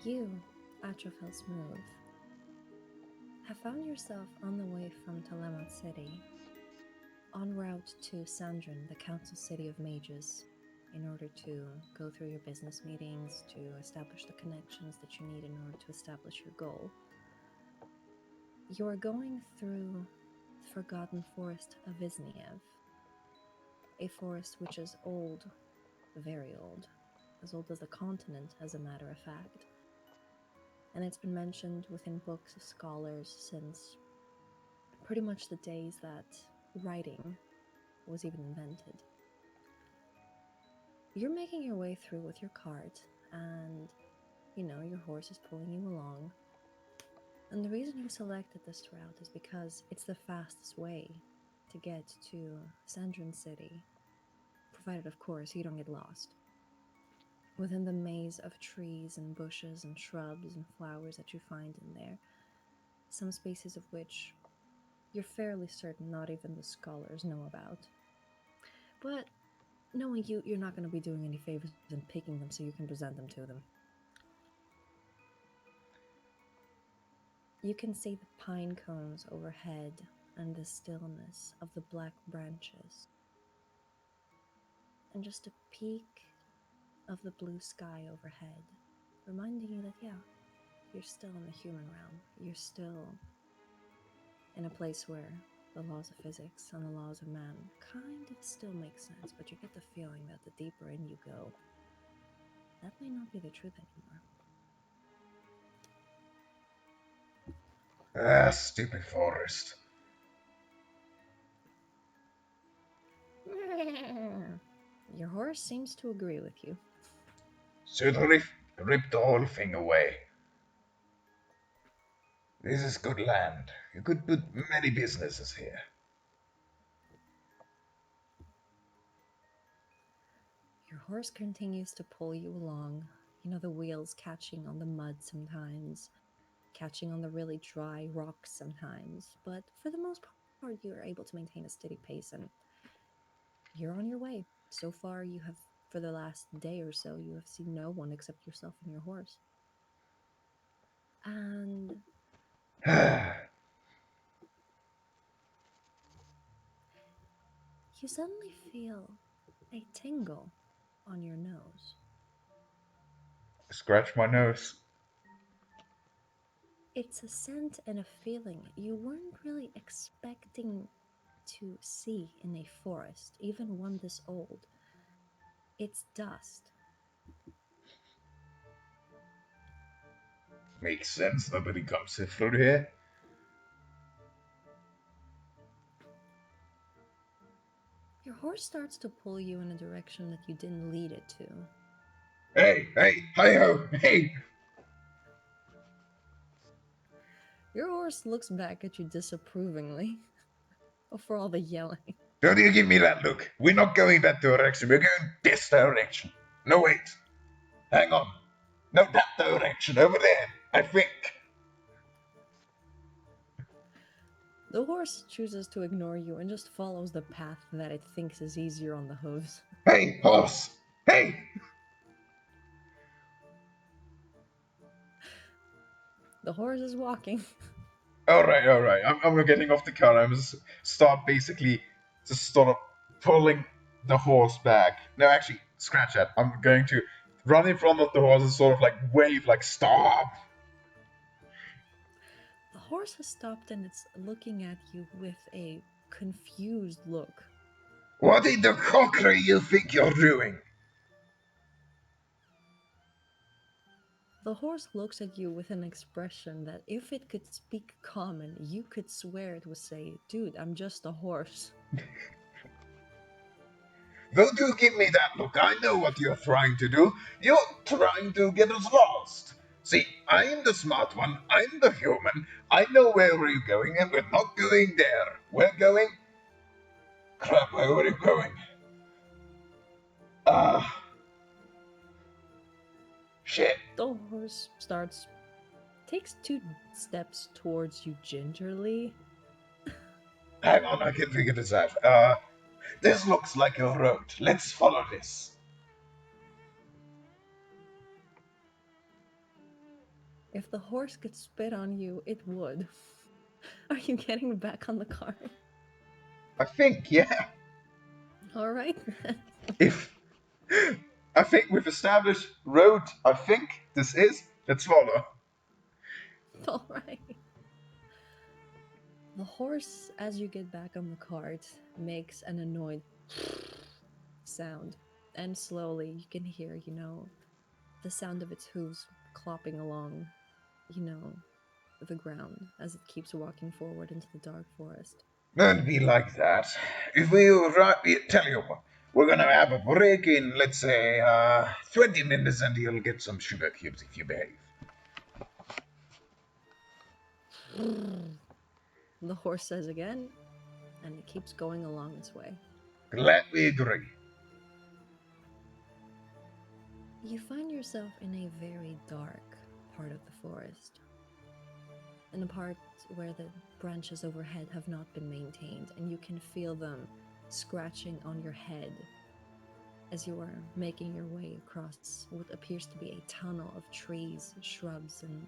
You, Atrophel Smooth, have found yourself on the way from Telemot City, en route to Sandrin, the council city of mages, in order to go through your business meetings, to establish the connections that you need in order to establish your goal. You are going through the forgotten forest of Vizniev, a forest which is old, very old, as old as the continent, as a matter of fact. And it's been mentioned within books of scholars since pretty much the days that writing was even invented. You're making your way through with your cart, and your horse is pulling you along. And the reason you selected this route is because it's the fastest way to get to Sandrin City, provided, of course, you don't get lost. Within the maze of trees and bushes and shrubs and flowers that you find in there, some species of which you're fairly certain not even the scholars know about. But knowing you, you're not going to be doing any favors in picking them so you can present them to them. You can see the pine cones overhead and the stillness of the black branches, and just a peak of the blue sky overhead, reminding you that, yeah, you're still in the human realm. You're still in a place where the laws of physics and the laws of man kind of still make sense, but you get the feeling that the deeper in you go, that may not be the truth Ah, stupid forest. anymore. Your horse seems to agree with you. Should rip the whole thing away. This is good land. You could put many businesses here. Your horse continues to pull you along, the wheels catching on the mud sometimes, catching on the really dry rocks sometimes, but for the most part, you are able to maintain a steady pace and you're on your way. So far, you have, for the last day or so, you have seen no one except yourself and your horse. And you suddenly feel a tingle on your nose. Scratch my nose. It's a scent and a feeling you weren't really expecting to see in a forest, even one this old. It's dust. Makes sense. Nobody comes through here. Your horse starts to pull you in a direction that you didn't lead it to. Hey, hi ho, hey! Your horse looks back at you disapprovingly for all the yelling. Don't you give me that look. We're not going that direction. We're going this direction. No, wait. Hang on. No, that direction. Over there, I think. The horse chooses to ignore you and just follows the path that it thinks is easier on the hooves. Hey, horse! Hey! The horse is walking. Alright. I'm getting off the car. I'm just start basically just sort of pulling the horse back. No, actually, scratch that. I'm going to run in front of the horse and sort of like wave, like, stop! The horse has stopped and it's looking at you with a confused look. What in the cockery you think you're doing? The horse looks at you with an expression that if it could speak common, you could swear it would say, "Dude, I'm just a horse." Don't you give me that look. I know what you're trying to do. You're trying to get us lost. See, I'm the smart one. I'm the human. I know where we're going, and we're not going there. We're going. Crap, where are we going? Ah, shit. The horse takes 2 steps towards you gingerly. Hang on, I can figure this out. This looks like a road. Let's follow this. If the horse could spit on you, it would. Are you getting back on the cart? I think, yeah. All right then. If I think we've established road, I think this is. Let's follow. All right. The horse, as you get back on the cart, makes an annoyed sound. And slowly you can hear, the sound of its hooves clopping along, the ground as it keeps walking forward into the dark forest. Don't be like that. If tell you what, we're gonna have a break in, let's say, 20 minutes, and you'll get some sugar cubes if you behave. The horse says again, and it keeps going along its way. Glad we agree. You find yourself in a very dark part of the forest. In a part where the branches overhead have not been maintained, and you can feel them scratching on your head as you are making your way across what appears to be a tunnel of trees, shrubs, and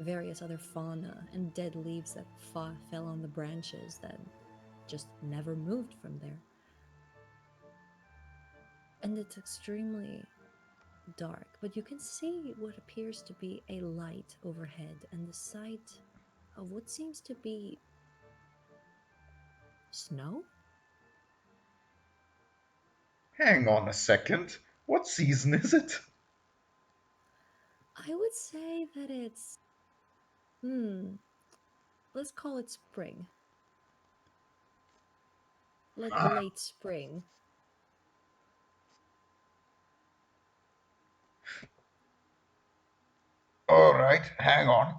various other fauna and dead leaves that fell on the branches that just never moved from there. And it's extremely dark, but you can see what appears to be a light overhead and the sight of what seems to be snow? Hang on a second. What season is it? I would say that it's let's call it spring. Like late spring. Alright, hang on.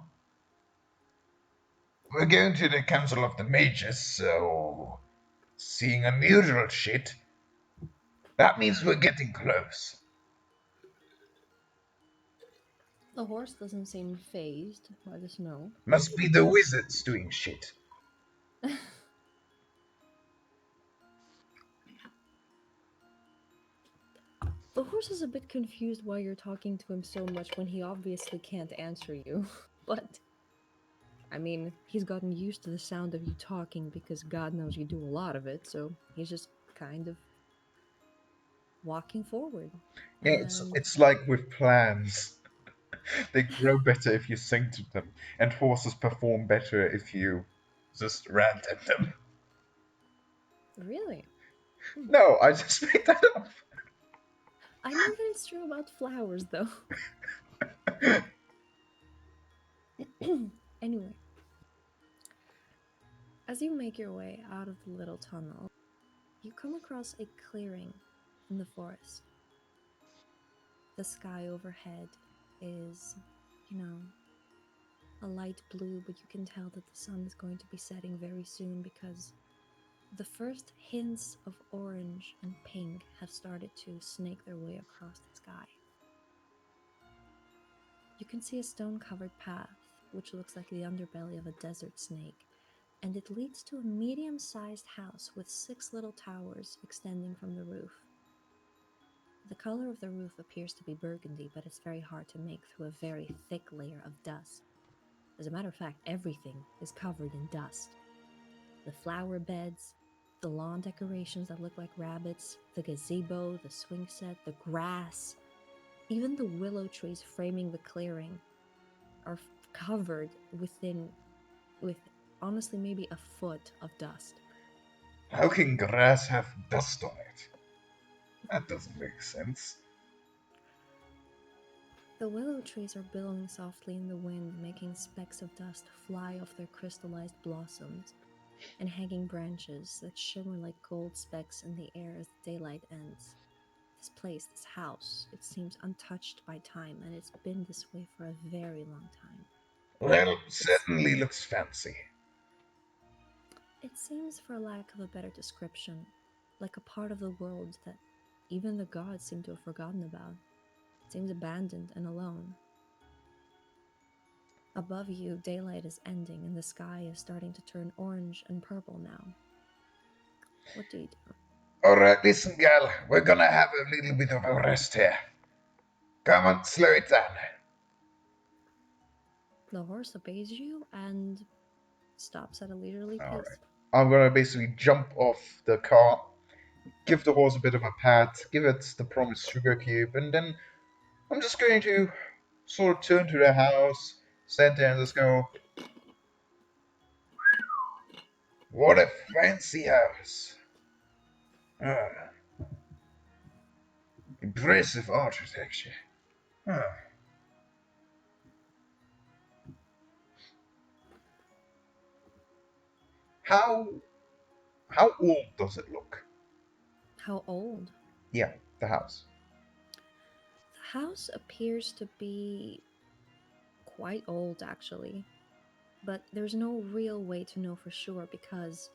We're going to the Council of the Mages, so seeing unusual shit, that means we're getting close. The horse doesn't seem phased by the snow. Must be the wizards doing shit. The horse is a bit confused why you're talking to him so much when he obviously can't answer you. But, I mean, he's gotten used to the sound of you talking because God knows you do a lot of it, so he's just kind of walking forward. Yeah, it's like with plants. They grow better if you sing to them, and horses perform better if you just rant at them. Really? No, I just made that up. I know that it's true about flowers, though. Anyway, as you make your way out of the little tunnel, you come across a clearing in the forest. The sky overhead is, a light blue, but you can tell that the sun is going to be setting very soon because the first hints of orange and pink have started to snake their way across the sky. You can see a stone-covered path, which looks like the underbelly of a desert snake, and it leads to a medium-sized house with 6 little towers extending from the roof. The color of the roof appears to be burgundy, but it's very hard to make through a very thick layer of dust. As a matter of fact, everything is covered in dust. The flower beds, the lawn decorations that look like rabbits, the gazebo, the swing set, the grass, even the willow trees framing the clearing are covered with honestly maybe a foot of dust. How can grass have dust on it? That doesn't make sense. The willow trees are billowing softly in the wind, making specks of dust fly off their crystallized blossoms and hanging branches that shimmer like gold specks in the air as the daylight ends. This place, this house, it seems untouched by time, and it's been this way for a very long time. Well, certainly looks fancy. It seems, for lack of a better description, like a part of the world that even the gods seem to have forgotten about. It seems abandoned and alone. Above you, daylight is ending and the sky is starting to turn orange and purple now. What do you do? Alright, listen, girl, we're gonna have a little bit of a rest here. Come on, slow it down. The horse obeys you and stops at a leisurely All right. pace. I'm gonna basically jump off the cart, give the horse a bit of a pat, give it the promised sugar cube, and then I'm just going to sort of turn to the house, stand there and just go, "What a fancy house! Ah, impressive architecture. Ah, how how old does it look?" How old? Yeah, the house. The house appears to be quite old, actually, but there's no real way to know for sure because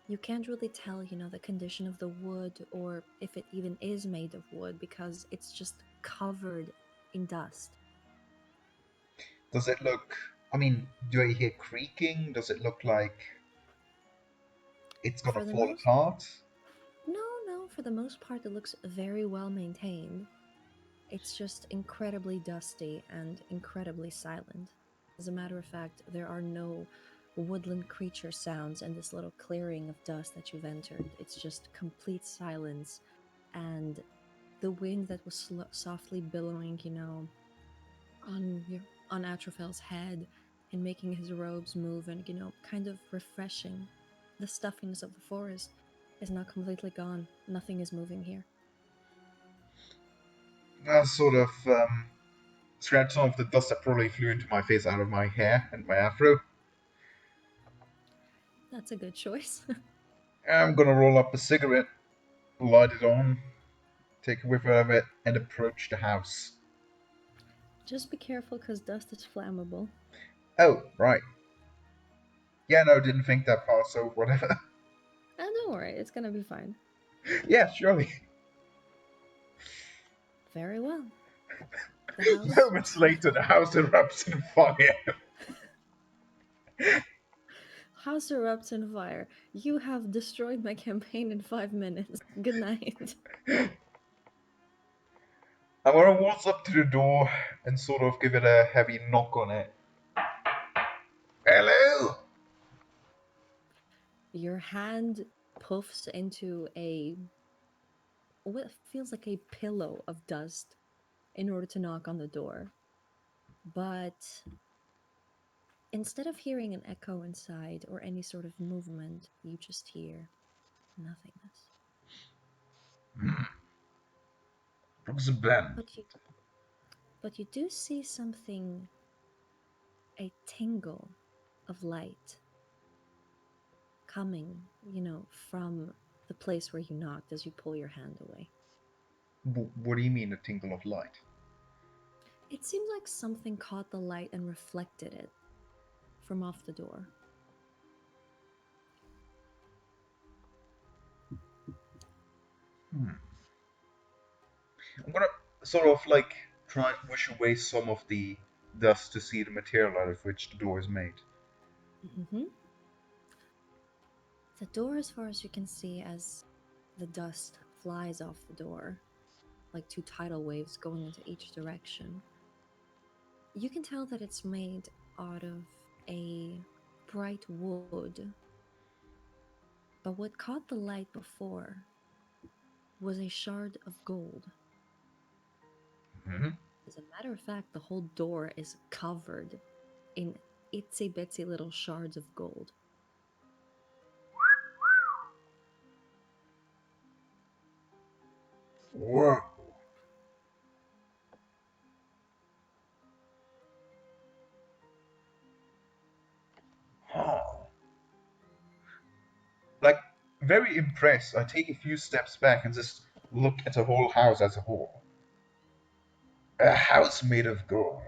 you can't really tell, the condition of the wood or if it even is made of wood because it's just covered in dust. Does it look? I mean, do I hear creaking? Does it look like it's gonna For the fall most apart? No, for the most part, it looks very well maintained. It's just incredibly dusty and incredibly silent. As a matter of fact, there are no woodland creature sounds in this little clearing of dust that you've entered. It's just complete silence and the wind that was softly billowing, on your on Atrofel's head and making his robes move and kind of refreshing the stuffiness of the forest is not completely gone. Nothing is moving here. I sort of scratch some of the dust that probably flew into my face out of my hair and my afro. That's a good choice. I'm gonna roll up a cigarette, light it on, take a whiff out of it, and approach the house. Just be careful because dust is flammable. Oh, right. Yeah, no, didn't think that far, so whatever. And don't worry, it's gonna be fine. Yeah, surely. Very well. The house Moments later, the house erupts in fire. house erupts in fire. You have destroyed my campaign in 5 minutes. Good night. I'm gonna walk up to the door and sort of give it a heavy knock on it. Hello? Your hand puffs into a what feels like a pillow of dust in order to knock on the door. But instead of hearing an echo inside or any sort of movement, you just hear nothingness. Looks a Ben. But you do see something, a tingle of light coming, from the place where you knocked as you pull your hand away. What do you mean, a tinkle of light? It seems like something caught the light and reflected it from off the door. Hmm. I'm gonna sort of like try and push away some of the dust to see the material out of which the door is made. Hmm. The door, as far as you can see, as the dust flies off the door, like two tidal waves going into each direction, you can tell that it's made out of a bright wood. But what caught the light before was a shard of gold. Hmm. As a matter of fact, the whole door is covered in itsy bitsy little shards of gold. Whoa. Huh. Like, very impressed, I take a few steps back and just look at the whole house as a whole. A house made of gold.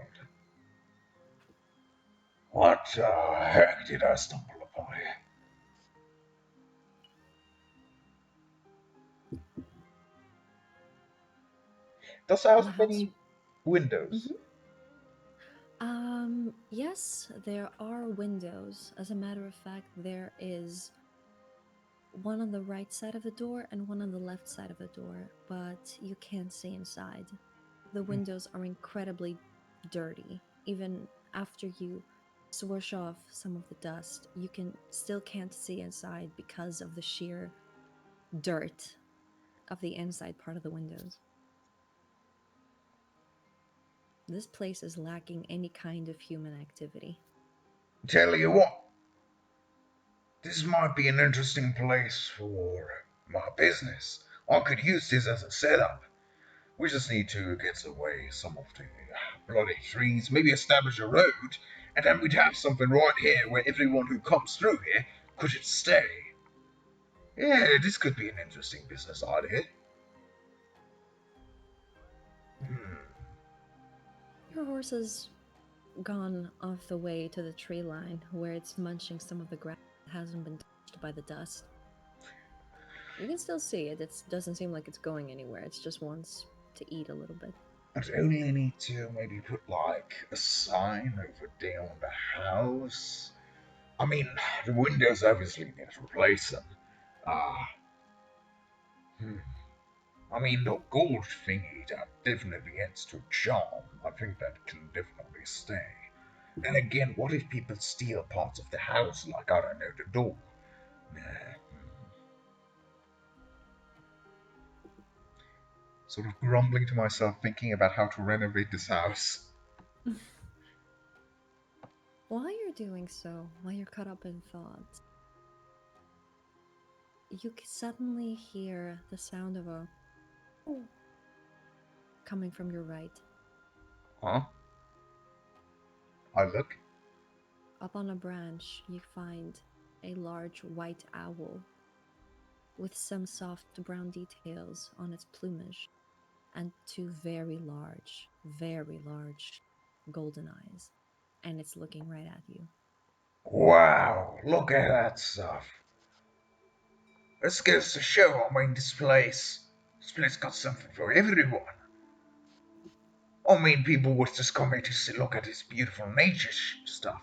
What the heck did I stumble upon here? Does the house The have house. any windows? Mhm. Yes, there are windows. As a matter of fact, there is one on the right side of the door and one on the left side of the door, but you can't see inside. The Hmm. windows are incredibly dirty. Even after you swoosh off some of the dust, you can't see inside because of the sheer dirt of the inside part of the windows. This place is lacking any kind of human activity. Tell you what, this might be an interesting place for my business. I could use this as a setup. We just need to get away some of the bloody trees, maybe establish a road, and then we'd have something right here where everyone who comes through here could stay. Yeah, this could be an interesting business idea. Hmm. Your horse has gone off the way to the tree line where it's munching some of the grass that hasn't been touched by the dust. You can still see it. It doesn't seem like it's going anywhere. It just wants to eat a little bit. I'd only need to maybe put like a sign over there on the house. I mean, the windows obviously need to replace them. Ah, hmm. I mean, the gold thingy that definitely adds to charm. I think that can definitely stay. And again, what if people steal parts of the house, like, I don't know, the door? Nah. Sort of grumbling to myself, thinking about how to renovate this house. While you're doing so, while you're caught up in thoughts, you suddenly hear the sound of a coming from your right. Huh? I look. Up on a branch, you find a large white owl with some soft brown details on its plumage and two very large golden eyes. And it's looking right at you. Wow, look at that stuff. This goes to show, I mean, this place got something for everyone. I mean, people was just coming to look at this beautiful nature stuff.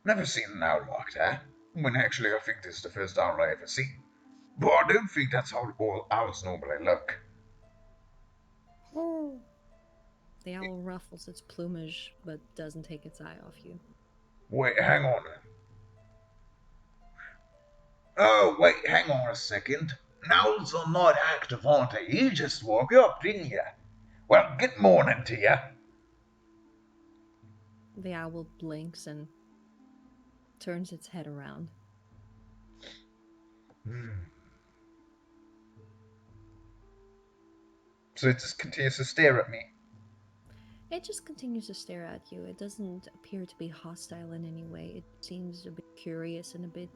Never seen an owl like that. I mean, actually, I think this is the first owl I ever seen. But I don't think that's how all owls normally look. The owl ruffles its plumage but doesn't take its eye off you. Wait, hang on. Oh, wait, hang on a second. Owls are not active, aren't they? You just woke up, didn't you? Well, good morning to you. The owl blinks and turns its head around. So it just continues to stare at me. It just continues to stare at you. It doesn't appear to be hostile in any way. It seems a bit curious and a bit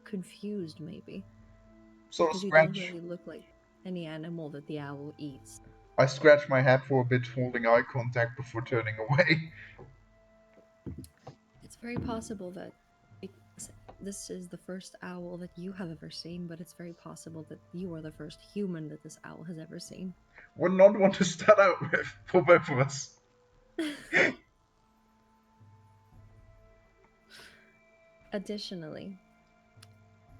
confused, maybe. Sort of Because you scratch. don't really look like any animal that the owl eats. I scratch my head for a bit, holding eye contact before turning away. It's very possible that this is the first owl that you have ever seen, but it's very possible that you are the first human that this owl has ever seen. Would not want to start out with for both of us. Additionally,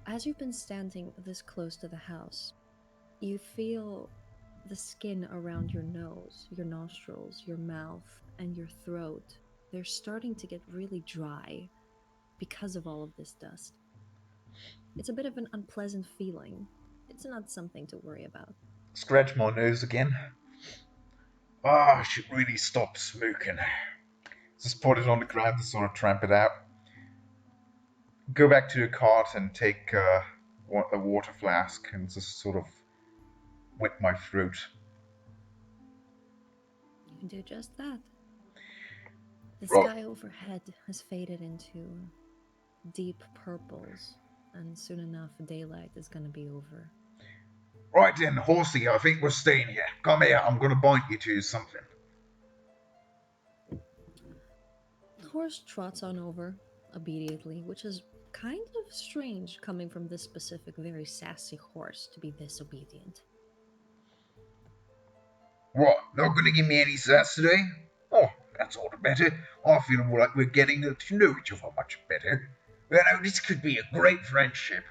as you've been standing this close to the house, you feel the skin around your nose, your nostrils, your mouth, and your throat. They're starting to get really dry because of all of this dust. It's a bit of an unpleasant feeling. It's not something to worry about. Scratch my nose again. I should really stop smoking. Just put it on the ground to sort of tramp it out. Go back to the cart and take a water flask and just sort of wet my throat. You can do just that. The Right. sky overhead has faded into deep purples, and soon enough, daylight is going to be over. Right then, Horsey, I think we're staying here. Come here, I'm going to bind you to something. The horse trots on over obediently, which is kind of strange coming from this specific, very sassy horse to be this obedient. What, not going to give me any sass today? Oh, that's all the better. I feel more like we're getting to know each other much better. You know, this could be a great friendship.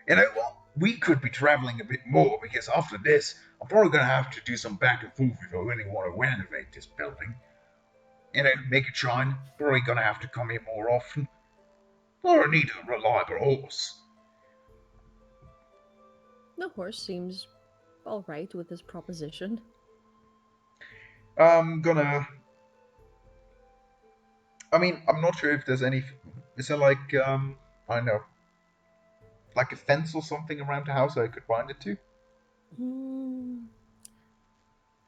You know what? we could be traveling a bit more because after this, I'm probably going to have to do some back and forth if I really want to renovate this building. You know, make it shine. Probably going to have to come here more often. Or I need a reliable horse. The horse seems all right with this proposition. I'm gonna. I mean, I'm not sure if there's any. Is there like I don't know, like a fence or something around the house I could bind it to? Hmm,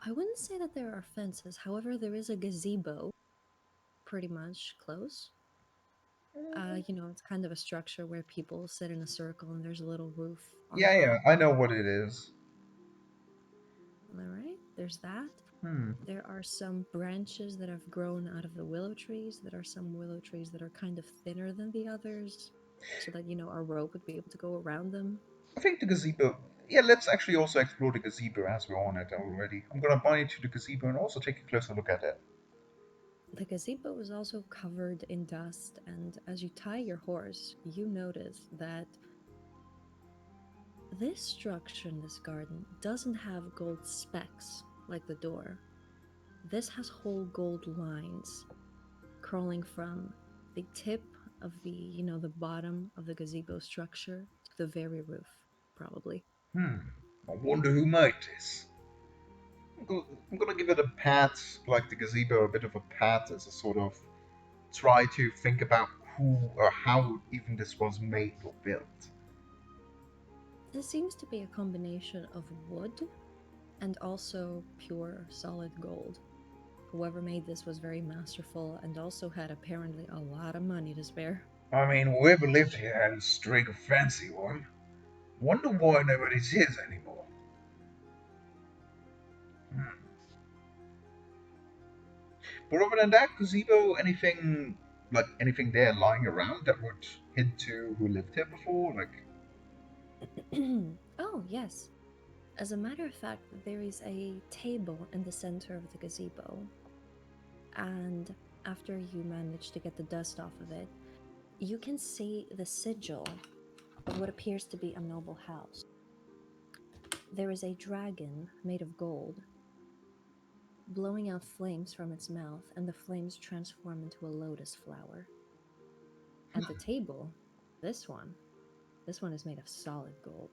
I wouldn't say that there are fences. However, there is a gazebo pretty much close. It's kind of a structure where people sit in a circle and there's a little roof on Yeah, top. I know what it is. All right, there's that. Hmm. There are some branches that have grown out of the willow trees. There are some willow trees that are kind of thinner than the others, so that, a rope would be able to go around them. I think the gazebo. Yeah, let's actually also explore the gazebo as we're on it already. I'm gonna bind it to the gazebo and also take a closer look at it. The gazebo is also covered in dust, and as you tie your horse, you notice that this structure in this garden doesn't have gold specks like the door. This has whole gold lines crawling from the tip of the bottom of the gazebo structure to the very roof, probably. Hmm. I wonder who made this. I'm gonna give it a pat, like the gazebo, a bit of a pat as a sort of try to think about who or how even this was made or built. This seems to be a combination of wood and also pure solid gold. Whoever made this was very masterful and also had apparently a lot of money to spare. I mean, whoever lived here had a streak of fancy one. Wonder why nobody's here anymore. Hmm. But other than that, gazebo, anything there lying around that would hint to who lived here before? Like, Oh, yes. As a matter of fact, there is a table in the center of the gazebo, and after you manage to get the dust off of it, you can see the sigil of what appears to be a noble house. There is a dragon made of gold, blowing out flames from its mouth, and the flames transform into a lotus flower. And the table, this one, this one is made of solid gold.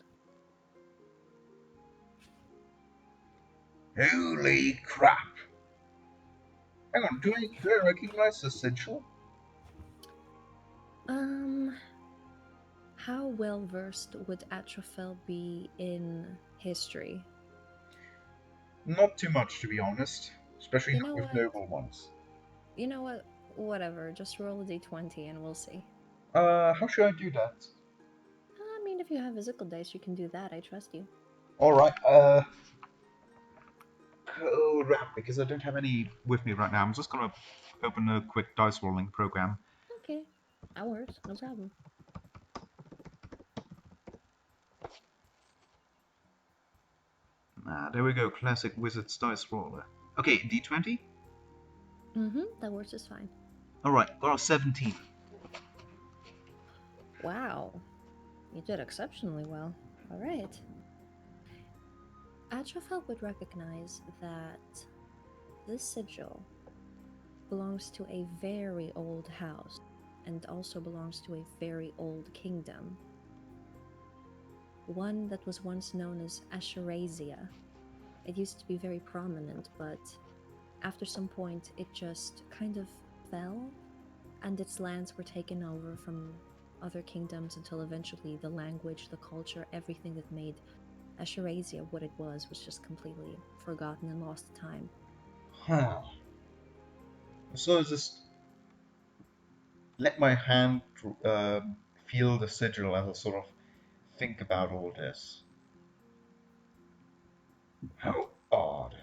holy crap! Hang on, do I recognize the sigil? Um, how well versed would Atrophel be in history? Not too much, to be honest. Especially You not know with what? noble ones. You know what? Whatever, just roll a d20 and we'll see. How should I do that? I mean, if you have physical dice, you can do that. I trust you. Alright, crap, because I don't have any with me right now. I'm just gonna open a quick dice rolling program. Okay, that works. No problem. There we go, classic Wizard's dice roller. Okay, d20? That works just fine. Alright, got a 17. Wow, you did exceptionally well. All right. Atrophel would recognize that this sigil belongs to a very old house and also belongs to a very old kingdom. One that was once known as Ashurasia. It used to be very prominent, but after some point it just kind of fell, and its lands were taken over from other kingdoms until eventually the language, the culture, everything that made Ashurasia what it was just completely forgotten and lost to time. Huh. So I just let my hand feel the sigil as I sort of think about all this. How odd.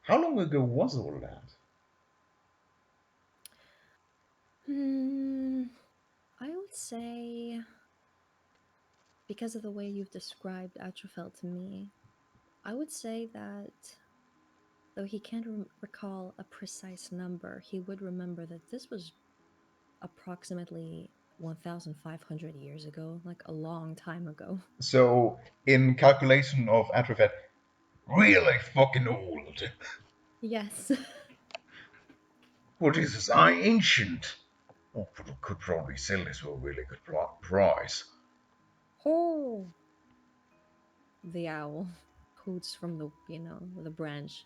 How long ago was all that? Hmm, I would say, because of the way you've described Atrophel to me, I would say that Though he can't recall a precise number, he would remember that this was approximately 1,500 years ago, like a long time ago. So, in calculation of Atrofet, really fucking old. Yes. What is this? I ancient. Oh, could probably sell this for a really good price. Oh, the owl hoots from the branch,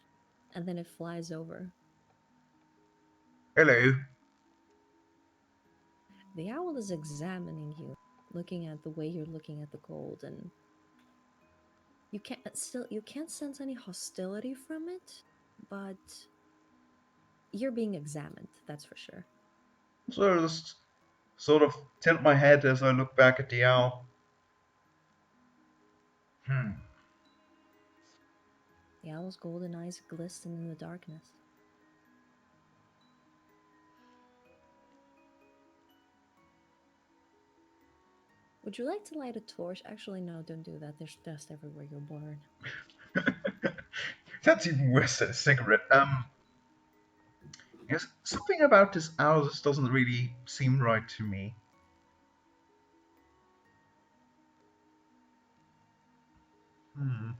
and then it flies over. Hello. The owl is examining you, looking at the way you're looking at the gold, and you can't sense any hostility from it, but you're being examined, that's for sure. So I just sort of tilt my head as I look back at the owl. Hmm. The owl's golden eyes glisten in the darkness. Would you like to light a torch? Actually, no, don't do that. There's dust everywhere you're born. That's even worse than a cigarette. Yes, something about this owl just doesn't really seem right to me. Hmm.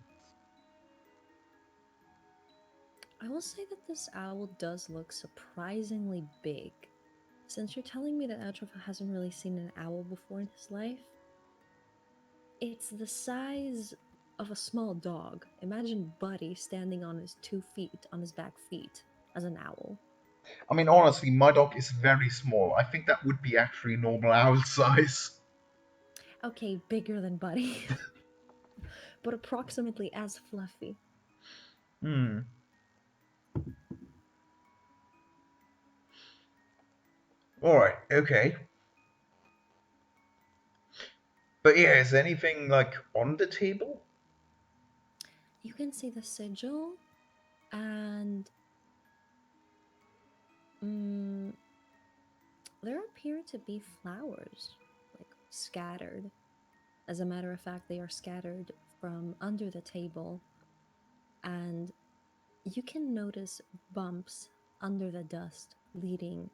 I will say that this owl does look surprisingly big. Since you're telling me that Atrofa hasn't really seen an owl before in his life, it's the size of a small dog. Imagine Buddy standing on his 2 feet, on his back feet, as an owl. I mean, honestly, my dog is very small. I think that would be actually normal owl size. Okay, bigger than Buddy, but approximately as fluffy. Hmm. Alright, okay. But yeah, is anything like on the table? You can see the sigil, and mm, there appear to be flowers, like scattered. As a matter of fact, they are scattered from under the table, and you can notice bumps under the dust leading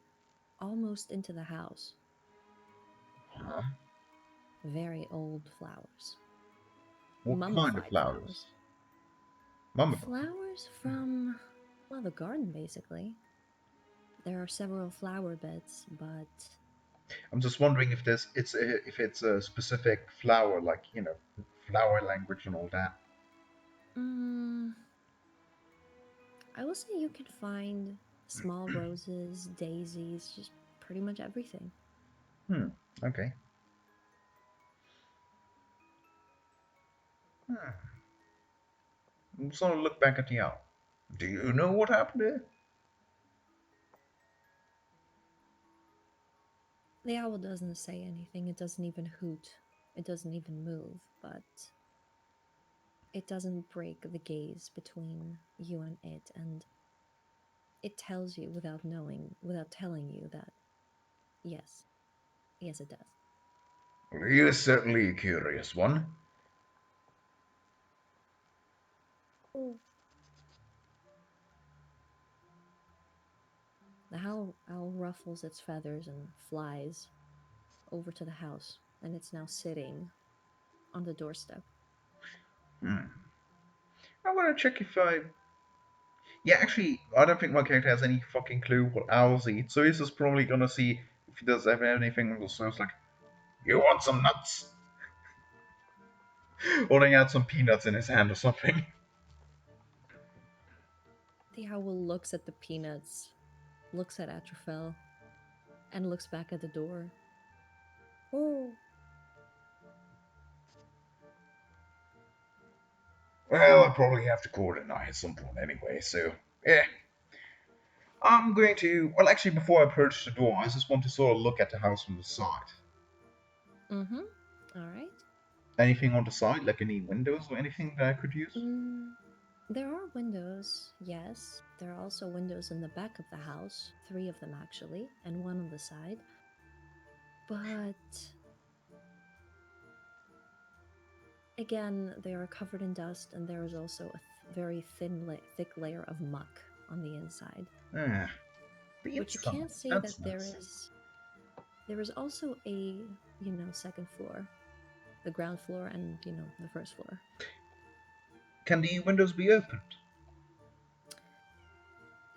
almost into the house. Huh? Very old flowers. What kind of Mummified flowers? flowers. Mummified. Flowers from, well, the garden basically. There are several flower beds, but I'm just wondering if if it's a specific flower, like flower language and all that. mm, I will say you can find small roses, daisies, just pretty much everything. Hmm. Okay. Hmm. I'm just gonna look back at the owl. Do you know what happened there? The owl doesn't say anything, it doesn't even hoot, it doesn't even move, but it doesn't break the gaze between you and it tells you without telling you that yes, yes, it does. Well, he is certainly a curious one. Oh. The owl ruffles its feathers and flies over to the house, and it's now sitting on the doorstep. Hmm. I want to check if I. Yeah, actually, I don't think my character has any fucking clue what owls eat, so he's just probably gonna see if he does have anything on the surface, like, you want some nuts? Holding out some peanuts in his hand or something. The owl looks at the peanuts, looks at Atrophel, and looks back at the door. Oh, Well, I probably have to call it a night at some point anyway, so yeah. I'm going to. Well, actually, before I approach the door, I just want to sort of look at the house from the side. mm-hmm. All right. Anything on the side, like any windows or anything that I could use? Mm, there are windows, yes. There are also windows in the back of the house, three of them actually, and one on the side. But again, they are covered in dust, and there is also very thick layer of muck on the inside. Ah, the But you inside. can see That's that nice. there is also a, second floor, the ground floor and, the first floor. Can the windows be opened?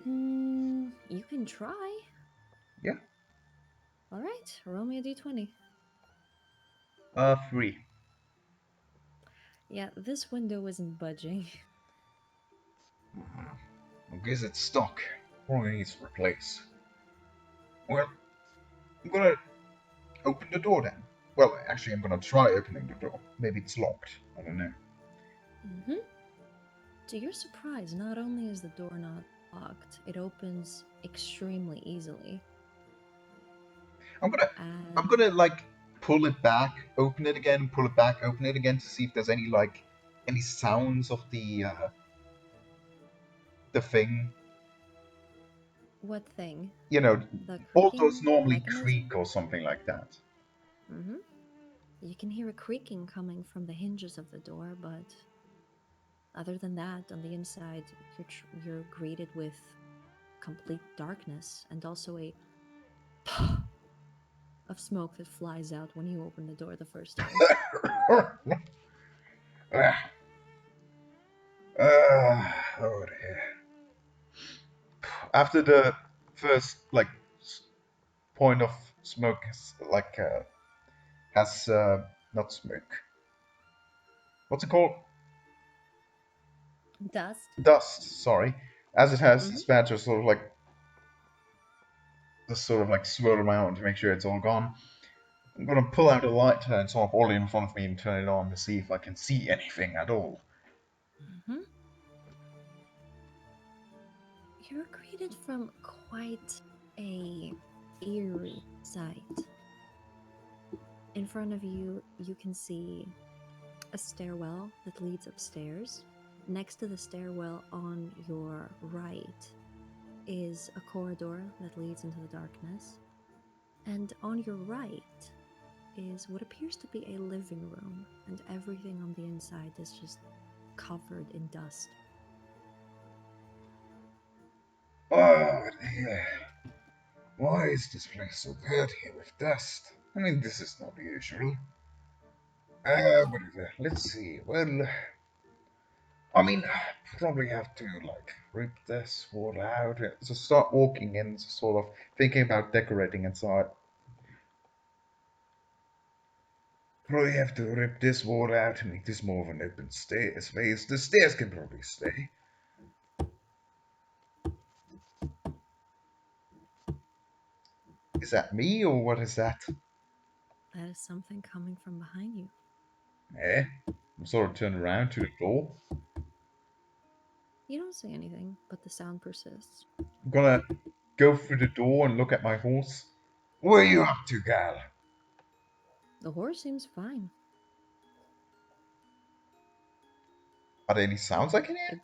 You can try. Yeah. All right, roll me a d20. 3. Yeah, this window isn't budging. I guess it's stuck. Probably needs to replace. Well, I'm gonna open the door then. Well, actually, I'm gonna try opening the door. Maybe it's locked. I don't know. Mm-hmm. To your surprise, not only is the door not locked, it opens extremely easily. I'm gonna like pull it back, open it again, pull it back, open it again to see if there's any sounds of the thing. What thing? You know, The all those creaking normally mechanism? creak or something like that. Mm-hmm. You can hear a creaking coming from the hinges of the door, but other than that, on the inside, you're greeted with complete darkness and also a puff of smoke that flies out when you open the door the first time. Oh dear. After the first point of smoke has not smoke. What's it called? Dust. Dust. Sorry. As it has Mm-hmm. dispatcher sort of like swirl around to make sure it's all gone. I'm gonna pull out a light, turn it off all in front of me, and turn it on to see if I can see anything at all. Mm-hmm. You're greeted from quite a eerie sight. In front of you, you can see a stairwell that leads upstairs. Next to the stairwell on your right is a corridor that leads into the darkness. And on your right is what appears to be a living room, and everything on the inside is just covered in dust. Oh dear. Why is this place so dirty with dust? I mean, this is not usual. What is it? Let's see. Well, I mean, probably have to rip this wall out. So start walking in, sort of thinking about decorating inside. Probably have to rip this wall out and make this more of an open space. The stairs can probably stay. Is that me or what is that? That is something coming from behind you. Eh? I'm sort of turned around to the door. You don't say anything, but the sound persists. I'm gonna go through the door and look at my horse. What are you up to, gal? The horse seems fine. Are there any sounds I can hear?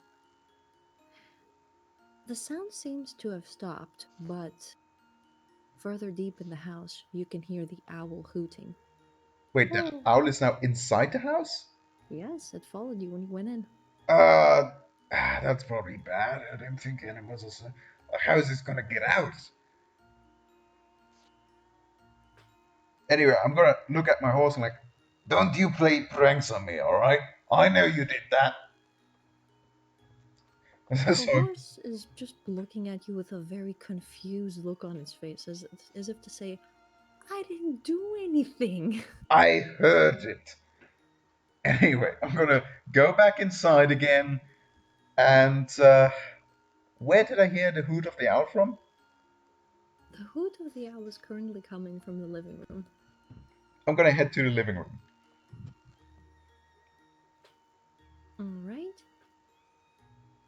The sound seems to have stopped, but further deep in the house, you can hear the owl hooting. Wait, that owl is now inside the house? Yes, it followed you when you went in. That's probably bad. I don't think animals are so. How is this gonna get out? Anyway, I'm gonna look at my horse and don't you play pranks on me, alright? I know you did that. The So horse is just looking at you with a very confused look on its face, as if to say, I didn't do anything. I heard it. Anyway, I'm gonna go back inside again, and where did I hear the hoot of the owl from? The hoot of the owl is currently coming from the living room. I'm gonna head to the living room. Alright.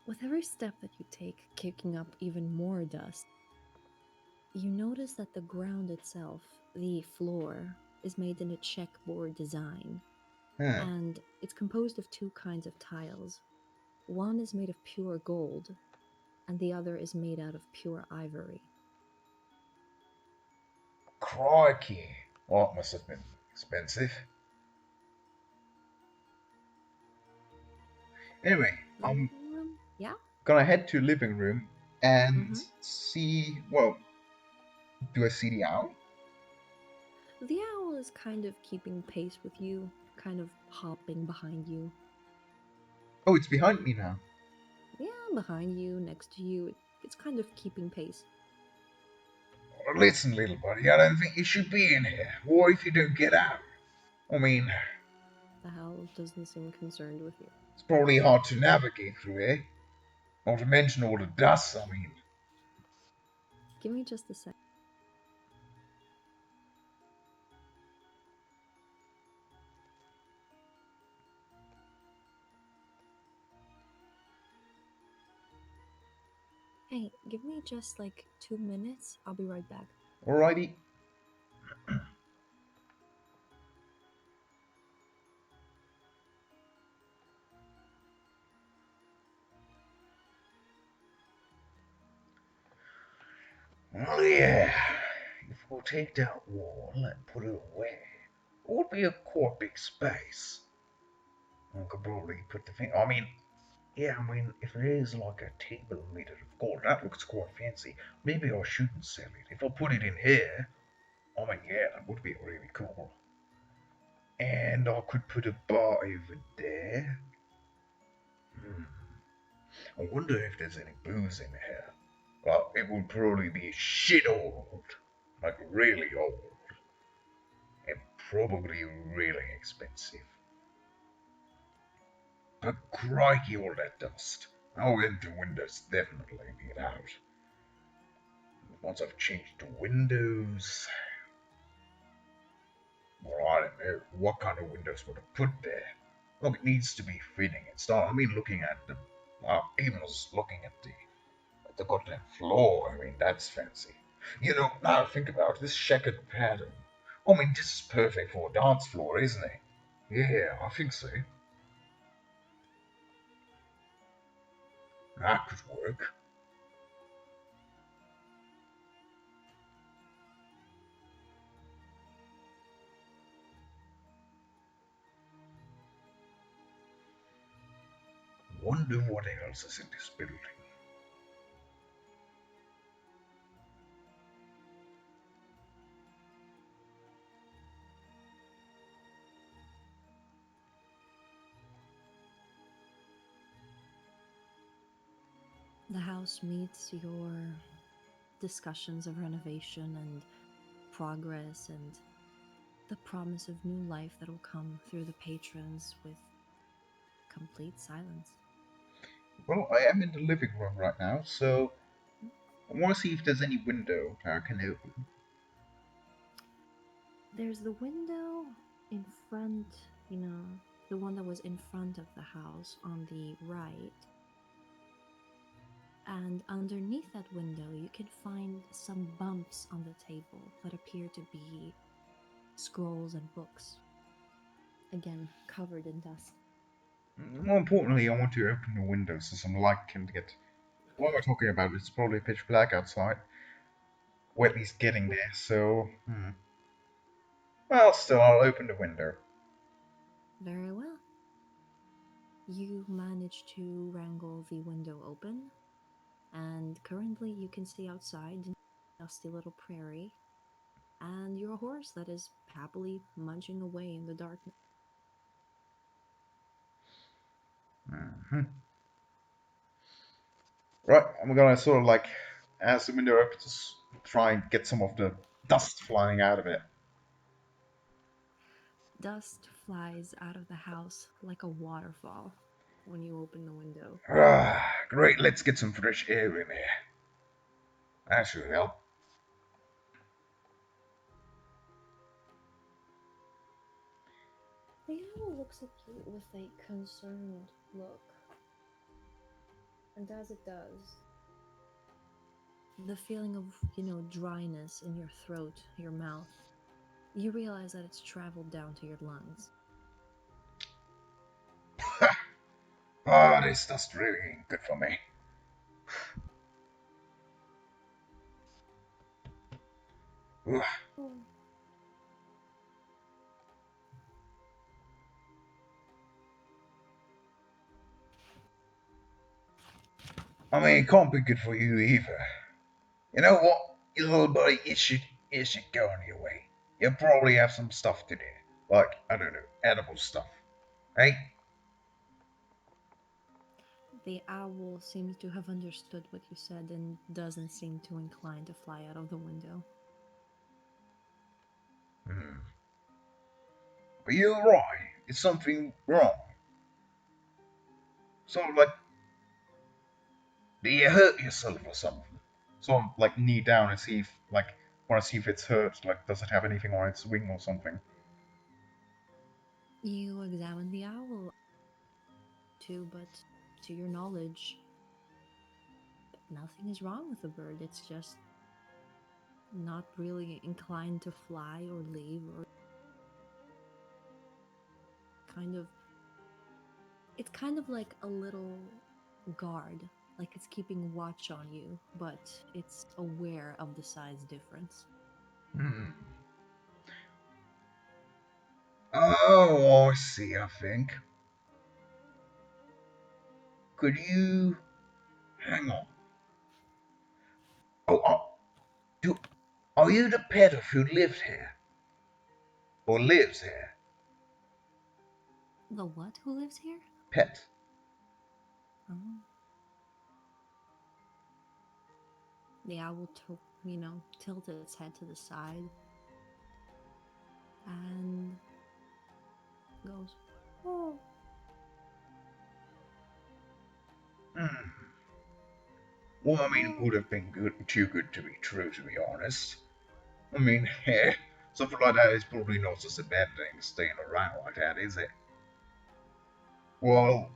With every step that you take, kicking up even more dust, you notice that the ground itself, the floor, is made in a checkboard design. Huh. And it's composed of two kinds of tiles. One is made of pure gold, and the other is made out of pure ivory. Crikey. Well, it must have been expensive. Anyway, The living Yeah? Gonna head to living room and Mm-hmm. see. Well, do I see the owl? The owl is kind of keeping pace with you, kind of hopping behind you. Oh, it's behind me now. Yeah, behind you, next to you. It's kind of keeping pace. Listen, little buddy, I don't think you should be in here. What if you don't get out? I mean, The owl doesn't seem concerned with you. it's probably hard to navigate through here. Not to mention all the dust, I mean. Give me just a sec. Hey, give me just like 2 minutes. I'll be right back. Alrighty. Well, yeah. If we'll take that wall and put it away, it would be a quite big space. I could probably put the thing. I mean, yeah, I mean, if it is like a table made out of gold, that looks quite fancy. Maybe I shouldn't sell it. If I put it in here, I mean, yeah, that would be really cool. And I could put a bar over there. Hmm. I wonder if there's any booze in here. Well, it would probably be shit old. Like really old. And probably really expensive. But crikey, all that dust. Our empty windows definitely need out. Once I've changed the windows, well, I don't know what kind of windows would I put there. Look, it needs to be fitting and stuff. I mean, looking at the, even just looking at the goddamn floor. I mean, that's fancy. You know, now think about this checkered pattern. I mean, this is perfect for a dance floor, isn't it? Yeah, I think so. That could work. Wonder what else is in this building. The house meets your discussions of renovation and progress and the promise of new life that'll come through the patrons with complete silence. Well, I am in the living room right now, so I want to see if there's any window that I can open. There's the window in front, the one that was in front of the house on the right. And underneath that window, you can find some bumps on the table that appear to be scrolls and books. Again, covered in dust. More importantly, I want to open the window so some light can get. What we're talking about is probably pitch black outside, or at least getting there. So, well, still, I'll open the window. Very well. You manage to wrangle the window open, and currently you can see outside in the dusty little prairie and your horse that is happily munching away in the darkness. hmm Right, I'm gonna sort of like, as the window opens, try and get some of the dust flying out of it. Dust flies out of the house like a waterfall when you open the window. Great, let's get some fresh air in here. That should help. The owl looks at you with a concerned look, and as it does, the feeling of, dryness in your throat, your mouth, you realize that it's traveled down to your lungs. This dust really ain't good for me. Ugh. Oh. I mean, it can't be good for you either. You know what, you little buddy, you should go on your way. You'll probably have some stuff to do. Like, I don't know, edible stuff. Right? The owl seems to have understood what you said and doesn't seem too inclined to fly out of the window. Hmm. But you're right. It's something wrong. Sort of like, do you hurt yourself or something? So I'm like knee down and see if want to see if it's hurt. Like, does it have anything on its wing or something? You examine the owl too, but to your knowledge, nothing is wrong with the bird. It's just not really inclined to fly or leave, or kind of. It's kind of like a little guard, like it's keeping watch on you, but it's aware of the size difference. Hmm. Oh, I see, I think. Could you hang on? Oh, do are you the pet of who lived here? Or lives here? The what? Who lives here? Pet. Oh. The owl, tilted its head to the side and goes, "Oh, Hmm. Well, I mean, it oh." would have been too good to be true, to be honest. I mean, something like that is probably not just a bad thing staying around like that, is it? Well,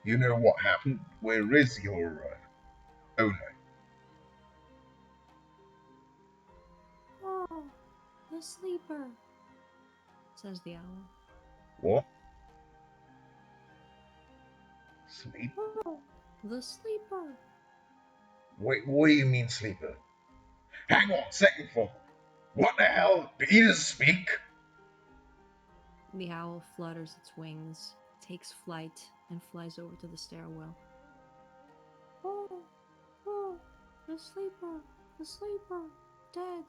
you know what happened? Where is your owner? Oh, the sleeper, says the owl. What? Sleep? Oh, the sleeper. Wait, what do you mean, sleeper? Hang on, second floor. What the hell? Do you speak? The owl flutters its wings, takes flight, and flies over to the stairwell. Oh, oh, the sleeper, dead,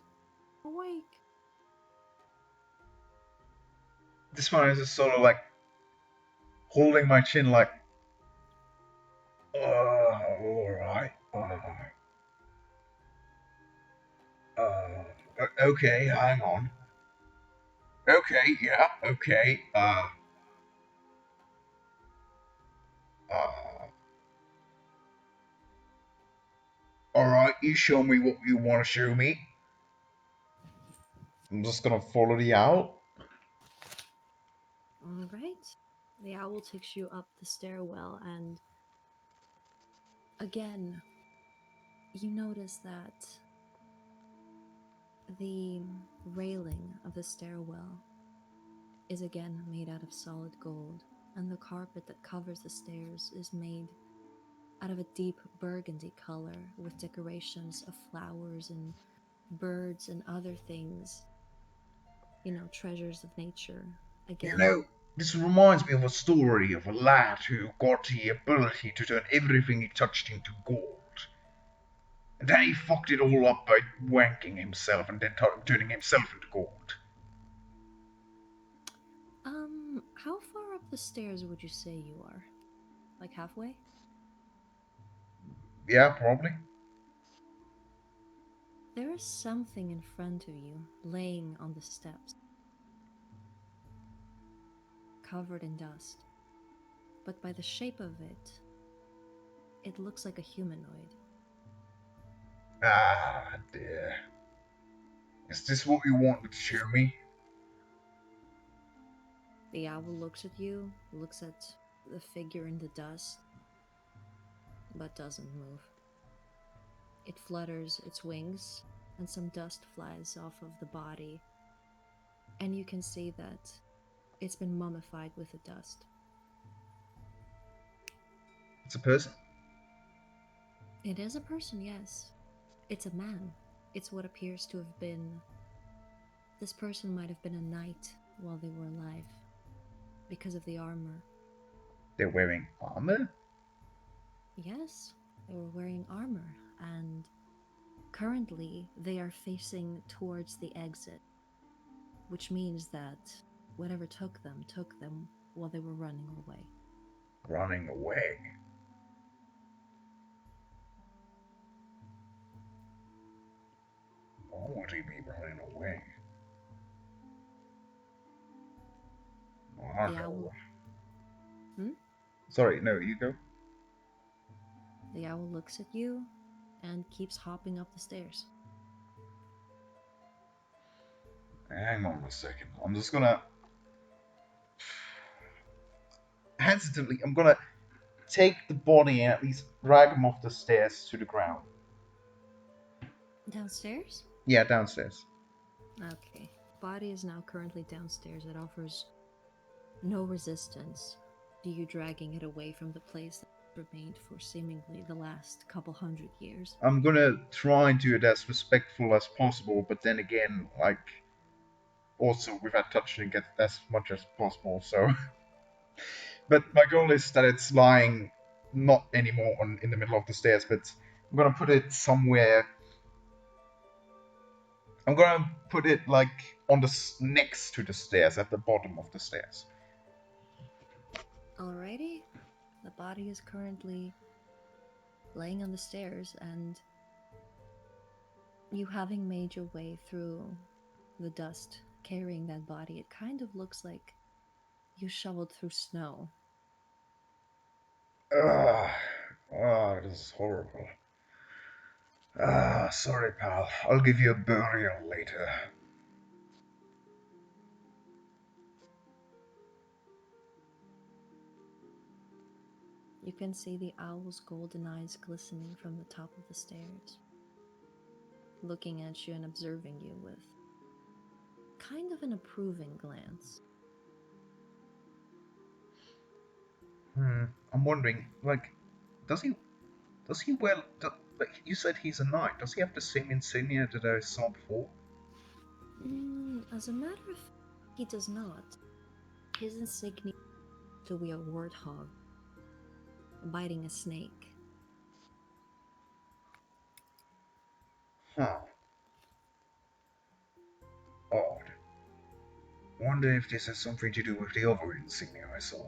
awake. This one is just sort of like holding my chin, like, Alright. Okay, hang on. Okay, yeah, okay, uh, alright, you show me what you want to show me. I'm just gonna follow the owl. All right. The owl takes you up the stairwell, and again, you notice that the railing of the stairwell is again made out of solid gold, and the carpet that covers the stairs is made out of a deep burgundy color with decorations of flowers and birds and other things, treasures of nature. You Again, know, this reminds me of a story of a lad who got the ability to turn everything he touched into gold. And then he fucked it all up by wanking himself and then turning himself into gold. how far up the stairs would you say you are? Like halfway? Yeah, probably. There is something in front of you, laying on the steps, covered in dust. But by the shape of it, it looks like a humanoid. Ah, dear. Is this what you wanted to show me? The owl looks at you, looks at the figure in the dust, but doesn't move. It flutters its wings, and some dust flies off of the body, and you can see that it's been mummified with the dust. It's a person. It is a person, yes. It's a man. It's what appears to have been. This person might have been a knight while they were alive, because of the armor. They're wearing armor. Yes, They were wearing armor, and currently they are facing towards the exit, which means that whatever took them while they were running away. Running away. Why would he be running away? I The don't know. owl. Hmm? Sorry, no, you go. The owl looks at you and keeps hopping up the stairs. Hang on a second. I'm just gonna hesitantly. I'm gonna take the body and at least drag him off the stairs to the ground. Downstairs? Yeah, downstairs. Okay. Body is now currently downstairs. It offers no resistance to you dragging it away from the place that remained for seemingly the last couple hundred years. I'm gonna try and do it as respectful as possible, but then again, like, also without touching it as much as possible. So, but my goal is that it's lying not anymore in the middle of the stairs, but I'm gonna put it somewhere. I'm gonna put it like on the next to the stairs, at the bottom of the stairs. Alrighty. The body is currently laying on the stairs, and you having made your way through the dust carrying that body, it kind of looks like you shoveled through snow. Ugh. Oh, this is horrible. Sorry, pal. I'll give you a burial later. You can see the owl's golden eyes glistening from the top of the stairs, looking at you and observing you with kind of an approving glance. I'm wondering, like, does he wear? Like you said, he's a knight. Does he have the same insignia that I saw before? As a matter of fact, he does not. His insignia is to be a warthog, biting a snake. Huh. Odd. Wonder if this has something to do with the other insignia I saw.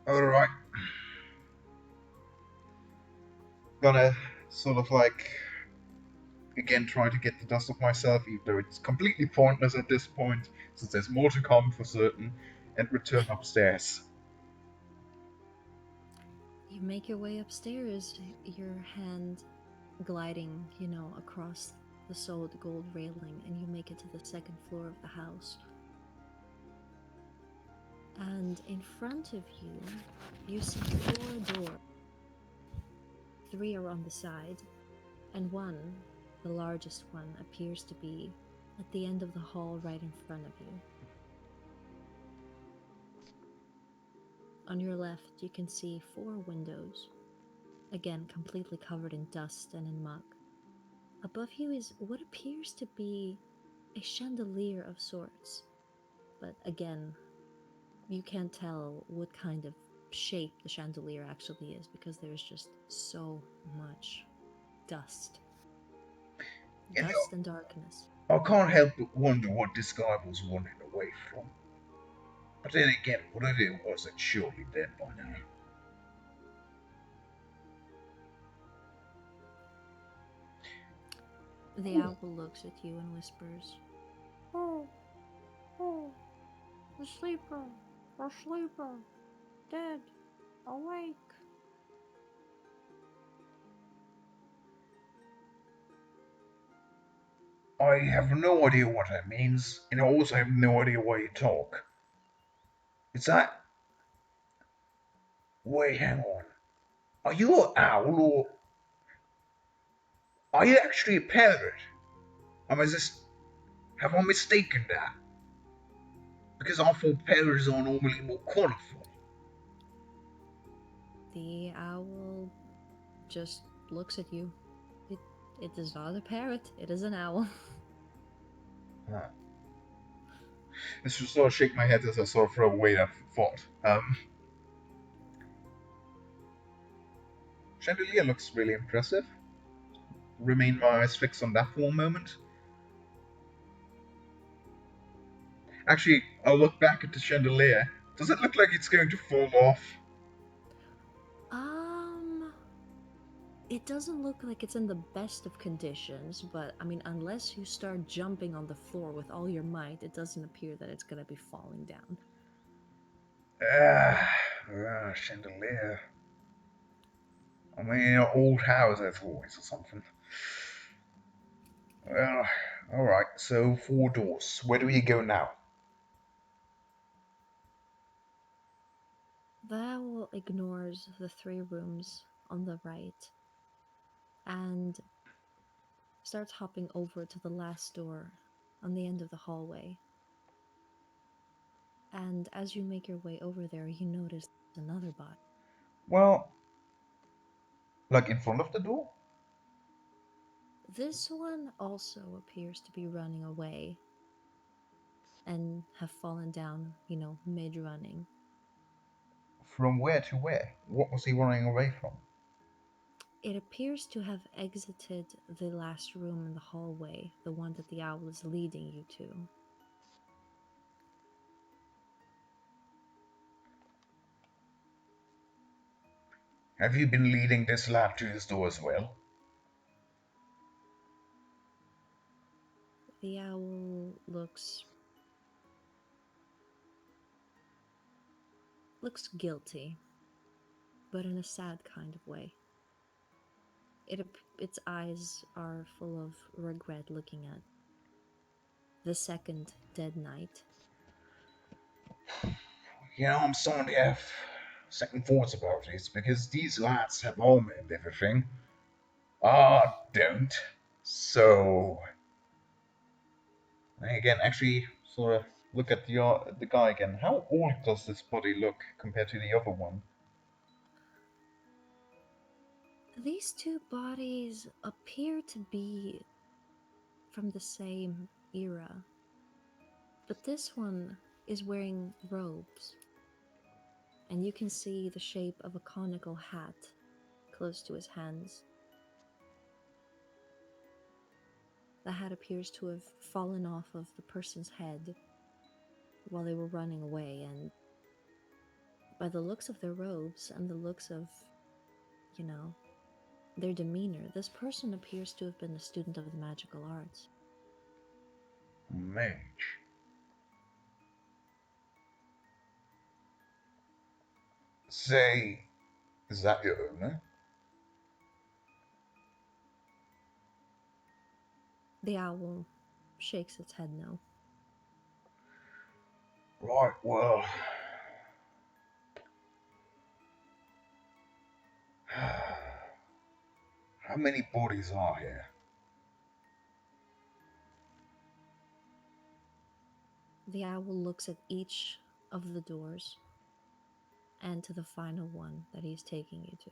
Alright. Gonna sort of like again try to get the dust off myself, even though it's completely pointless at this point, since there's more to come for certain, and return upstairs. You make your way upstairs, your hand gliding, across the solid gold railing, and you make it to the second floor of the house. And in front of you, you see 4 doors. 3 are on the side, and one, the largest one, appears to be at the end of the hall right in front of you. On your left, you can see 4 windows, again completely covered in dust and in muck. Above you is what appears to be a chandelier of sorts, but again, you can't tell what kind of shape the chandelier actually is because there's just so much dust. You know, Dust and darkness. I can't help but wonder what this guy was running away from. But then again, whatever it was, it's surely dead by now. The owl looks at you and whispers, "Oh, the sleeper, dead, awake." I have no idea what that means, and I also have no idea why you talk. Is that... Wait, hang on. Are you an owl, or... Are you actually a parrot? Am I just... Have I mistaken that? Because I thought parrots are normally more colorful. The owl just looks at you. It is not a parrot, it is an owl. Huh. I just sort of shake my head as I sort of throw away that thought. Chandelier looks really impressive. Remain my eyes fixed on that for a moment. Actually, I'll look back at the chandelier. Does it look like it's going to fall off? Um, it doesn't look like it's in the best of conditions, but I mean, unless you start jumping on the floor with all your might, it doesn't appear that it's gonna be falling down. Chandelier. I mean, an old house as always or something. Well, alright, so 4 doors. Where do we go now? The owl ignores the 3 rooms on the right and starts hopping over to the last door on the end of the hallway. And as you make your way over there, you notice another body. Well, like in front of the door? This one also appears to be running away and have fallen down, mid-running. From where to where? What was he running away from? It appears to have exited the last room in the hallway, the one that the owl is leading you to. Have you been leading this lad to his door as well? The owl looks guilty, but in a sad kind of way. Its eyes are full of regret looking at the second dead knight. I'm starting to have second thoughts about this because these lads have armor and everything. Don't. So, Again, actually, sort of look at the guy again. How old does this body look compared to the other one? These 2 bodies appear to be from the same era, but this one is wearing robes, and you can see the shape of a conical hat close to his hands. The hat appears to have fallen off of the person's head while they were running away, and by the looks of their robes and the looks of, their demeanor, this person appears to have been a student of the magical arts. Mage. say, is that your owner? The owl shakes its head no. Right, well. How many bodies are here? The owl looks at each of the doors and to the final one that he's taking you to,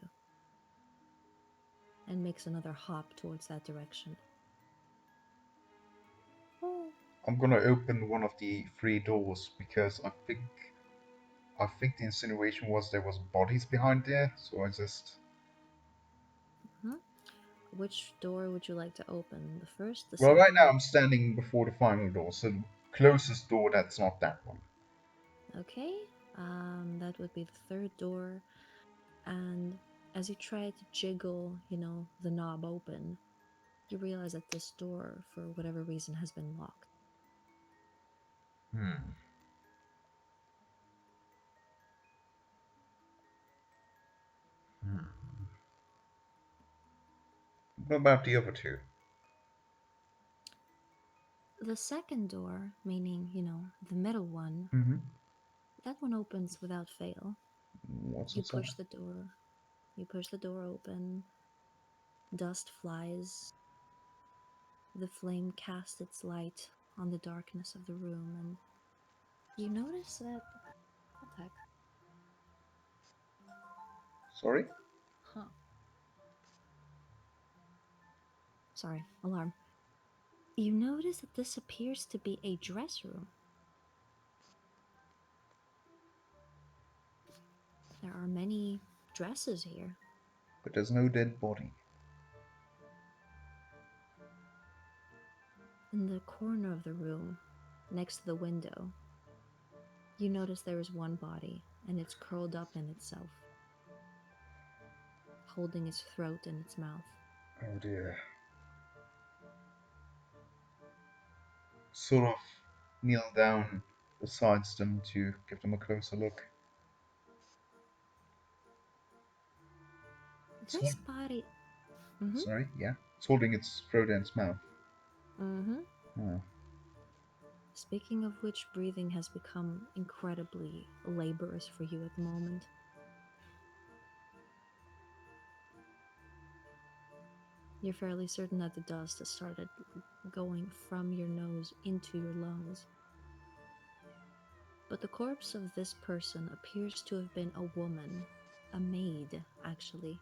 and makes another hop towards that direction. I'm gonna open one of the 3 doors because I think the insinuation was there was bodies behind there, so I just. Which door would you like to open? The first, the Well, second? right now I'm standing before the final door, so the closest door that's not that one. Okay, that would be the 3rd door, and as you try to jiggle, the knob open, you realize that this door, for whatever reason, has been locked. What about the other 2? The second door, meaning, the middle one, that one opens without fail. What's You inside? push the door open, dust flies, the flame casts its light on the darkness of the room, and you notice that... What the heck? Sorry? Huh. Sorry, alarm. You notice that this appears to be a dress room. There are many dresses here. But there's no dead body. In the corner of the room, next to the window, you notice there is one body, and it's curled up in itself, holding its throat in its mouth. Oh dear. Sort of kneel down beside them to give them a closer look. This body. Mm-hmm. Sorry, yeah. It's holding its throat and its mouth. Mm-hmm. Oh. Speaking of which, breathing has become incredibly laborious for you at the moment. You're fairly certain that the dust has started going from your nose into your lungs. But the corpse of this person appears to have been a woman, a maid, actually.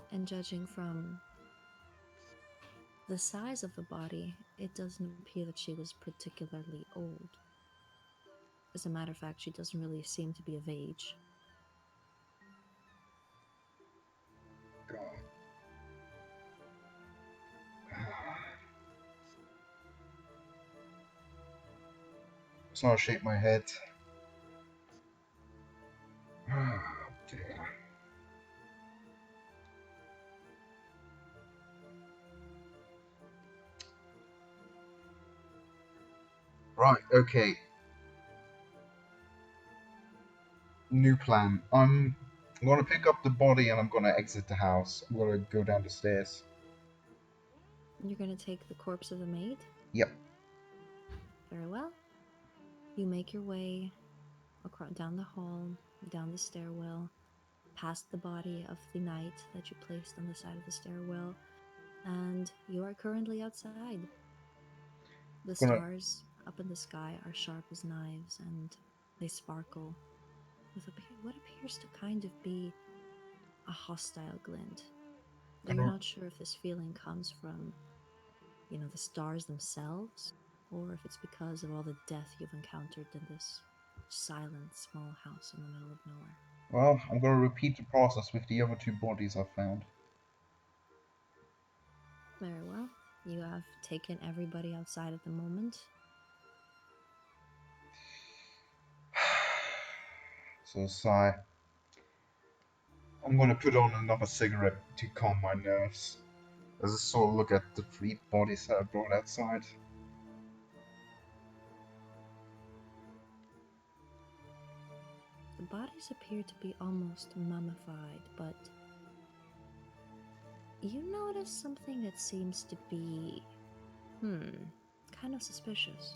And judging from the size of the body, it doesn't appear that she was particularly old. As a matter of fact, she doesn't really seem to be of age. God. So I shake my head. Oh dear. Right, okay. New plan. I'm gonna pick up the body and I'm gonna exit the house. I'm gonna go down the stairs. You're going to take the corpse of the maid? Yep. Very well. You make your way down the hall, down the stairwell, past the body of the knight that you placed on the side of the stairwell, and you are currently outside. The Gonna stars up in the sky are sharp as knives, and they sparkle with what appears to kind of be a hostile glint. Though you're gonna not sure if this feeling comes from, the stars themselves, or if it's because of all the death you've encountered in this silent, small house in the middle of nowhere. well, I'm gonna repeat the process with the other two bodies I found. Very well. You have taken everybody outside at the moment. So sigh. I'm gonna put on another cigarette to calm my nerves. As I sort of look at the three bodies that I brought outside. The bodies appear to be almost mummified, but you notice something that seems to be, kind of suspicious.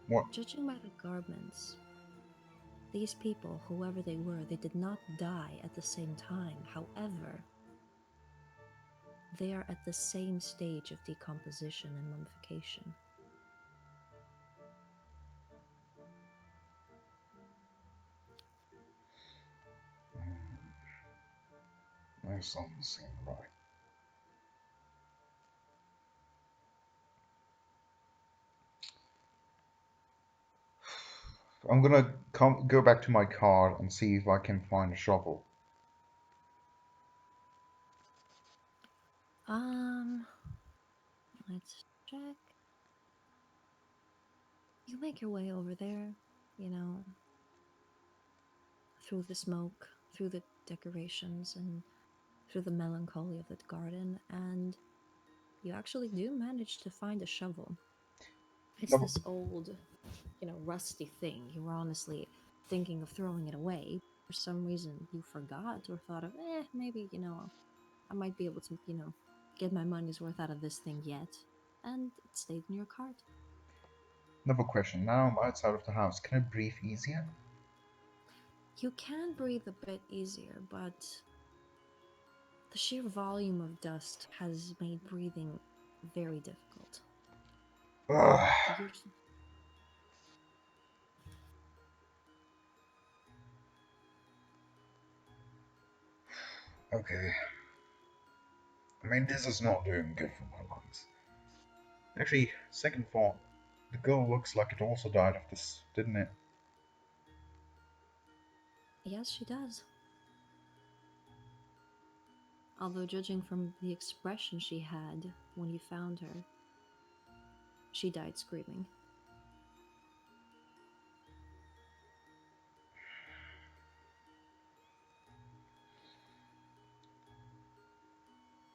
What? Judging by the garments, these people, whoever they were, they did not die at the same time. However, they are at the same stage of decomposition and mummification. That doesn't seem right. I'm gonna go back to my car and see if I can find a shovel. Let's check. You make your way over there, through the smoke, through the decorations, and through the melancholy of the garden, and you actually do manage to find a shovel. It's No, this old, rusty thing. You were honestly thinking of throwing it away. For some reason, you forgot or thought of, maybe, I might be able to, get my money's worth out of this thing yet. And it stayed in your cart. another question. Now I'm outside of the house. Can I breathe easier? You can breathe a bit easier, but the sheer volume of dust has made breathing very difficult. Ugh. You're, Okay. I mean, this is not doing good for my lungs. Actually, second thought, the girl looks like it also died of this, didn't it? Yes, she does. Although, judging from the expression she had when you found her, she died screaming.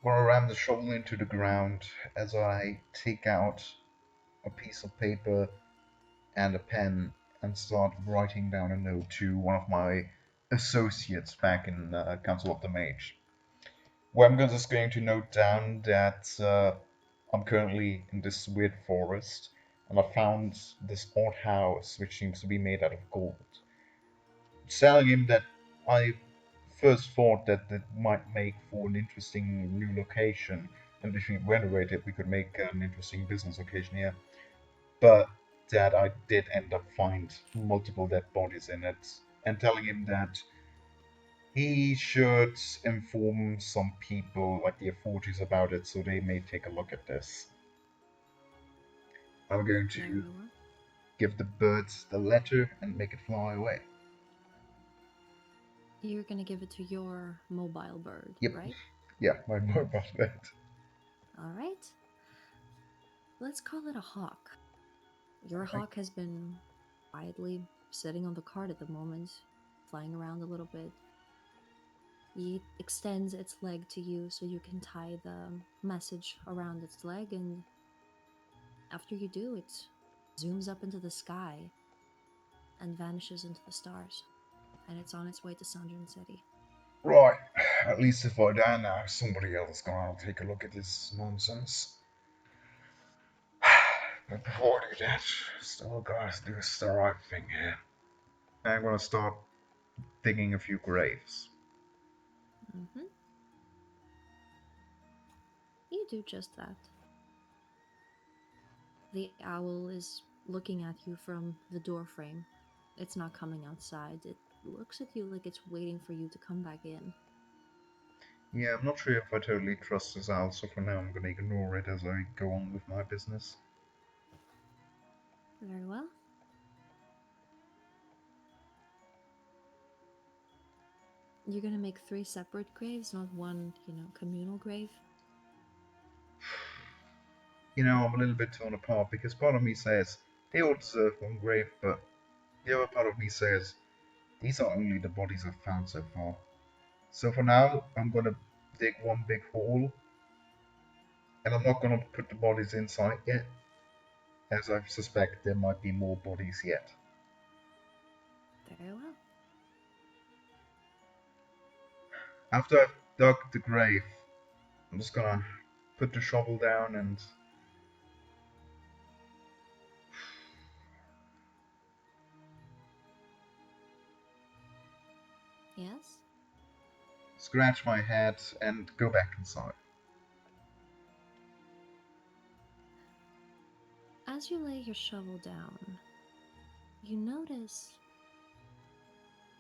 Gonna ram the shovel into the ground as I take out a piece of paper and a pen and start writing down a note to one of my associates back in Council of the Mage. Where I'm just going to note down that I'm currently in this weird forest and I found this odd house which seems to be made out of gold. Telling him that I first thought that it might make for an interesting new location, and if we renovate it, we could make an interesting business location here. But that I did end up find multiple dead bodies in it, and telling him that he should inform some people like the authorities about it so they may take a look at this. I'm going to Very well. give the birds the letter and make it fly away. You're gonna give it to your mobile bird, Yep. right? Yeah, my mobile bird. Alright. Let's call it a hawk. Your Okay. hawk has been quietly sitting on the cart at the moment, flying around a little bit. It extends its leg to you so you can tie the message around its leg, and after you do, it zooms up into the sky and vanishes into the stars. And it's on its way to Sandron City. Right, at least if I die now, somebody else is gonna take a look at this nonsense. But before I do that, still gotta do the right thing here. I'm gonna start digging a few graves. Mm-hmm. You do just that. The owl is looking at you from the doorframe. It's not coming outside. It looks at you like it's waiting for you to come back in. Yeah, I'm not sure if I totally trust this owl, so for now I'm gonna ignore it as I go on with my business. Very well. You're gonna make 3 separate graves, not one, communal grave? You know, I'm a little bit torn apart because part of me says they all deserve one grave, but the other part of me says these are only the bodies I've found so far. So for now, I'm gonna dig one big hole, and I'm not gonna put the bodies inside yet, as I suspect there might be more bodies yet. Very well. After I've dug the grave, I'm just gonna put the shovel down and Yes? scratch my head and go back inside. As you lay your shovel down, you notice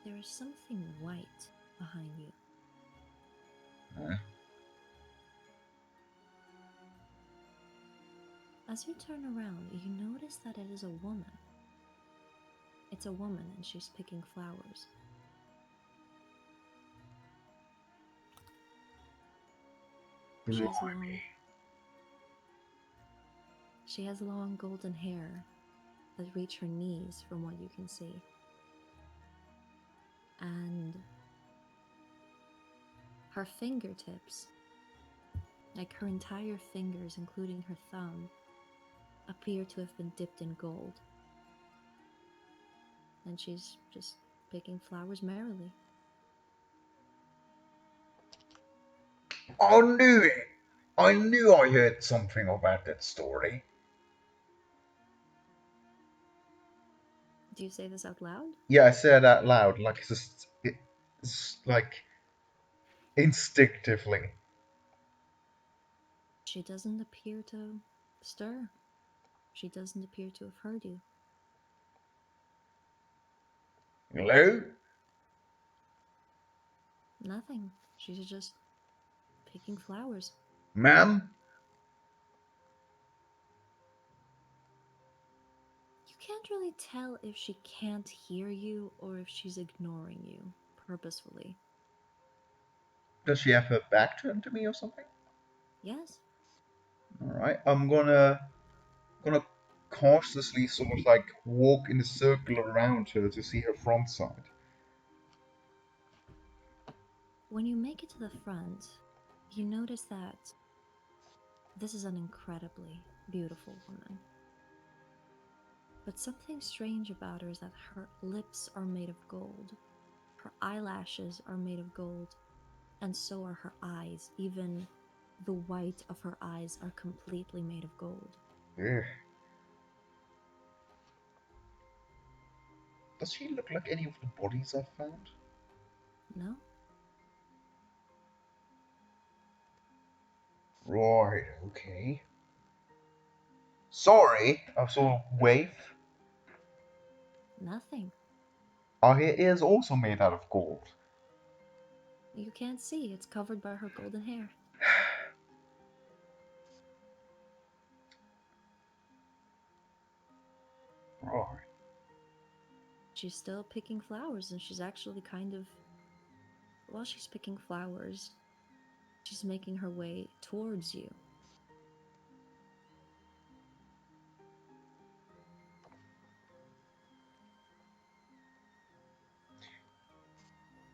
there is something white behind you. Uh, As you turn around, you notice that it is a woman. It's a woman and she's picking flowers. She has long, she has long golden hair that reach her knees from what you can see. And her fingertips, like her entire fingers, including her thumb, appear to have been dipped in gold. And she's just picking flowers merrily. I knew it! I knew I heard something about that story. Do you say this out loud? yeah, I said that loud, like it's like instinctively. She doesn't appear to stir. She doesn't appear to have heard you. Hello? Nothing. She's just picking flowers. Ma'am? You can't really tell if she can't hear you or if she's ignoring you purposefully. Does she have her back turned to me or something? Yes? Alright, I'm gonna cautiously sort of like walk in a circle around her to see her front side. When you make it to the front, you notice that this is an incredibly beautiful woman. But something strange about her is that her lips are made of gold, her eyelashes are made of gold, and so are her eyes. Even the white of her eyes are completely made of gold. Ugh. Does she look like any of the bodies I've found? No? Right, okay. Sorry, I sort of wave. Nothing. Are her ears also made out of gold? You can't see, it's covered by her golden hair. Right. She's still picking flowers, and she's actually kind of. While she's picking flowers, she's making her way towards you.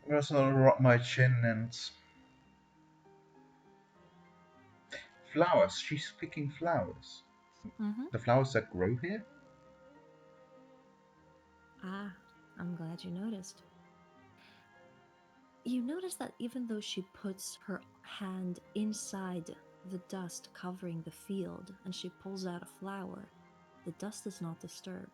I'm gonna sort of rub my chin and. Flowers. She's picking flowers. Mm-hmm. The flowers that grow here? Ah, I'm glad you noticed. You notice that even though she puts her hand inside the dust covering the field and she pulls out a flower, the dust is not disturbed.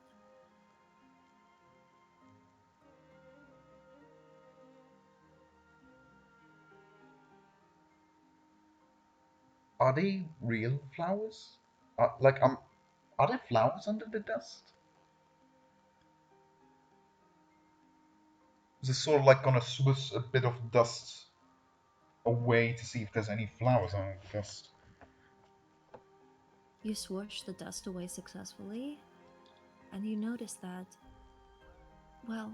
Are they real flowers? Are there flowers under the dust? Is it sort of like gonna swish a bit of dust away to see if there's any flowers under the dust? You swoosh the dust away successfully, and you notice that, well,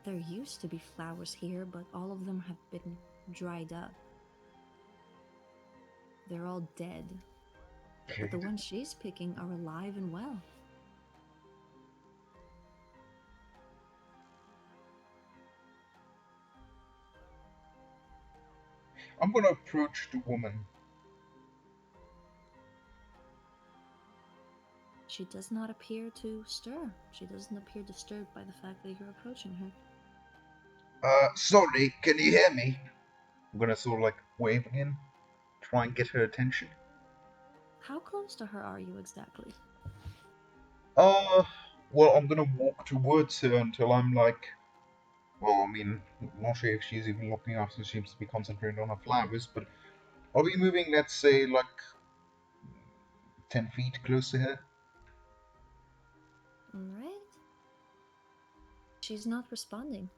there used to be flowers here, but all of them have been dried up. They're all dead. But the ones she's picking are alive and well. I'm gonna approach the woman. She does not appear to stir. She doesn't appear disturbed by the fact that you're approaching her. Sorry, can you hear me? I'm gonna sort of like wave again, try and get her attention. How close to her are you exactly? Uh, well, I'm gonna walk towards her until I'm like, well, I mean, not sure if she's even looking up, so she seems to be concentrating on her flowers, but are we moving, let's say, like 10 feet close to her? Alright. She's not responding.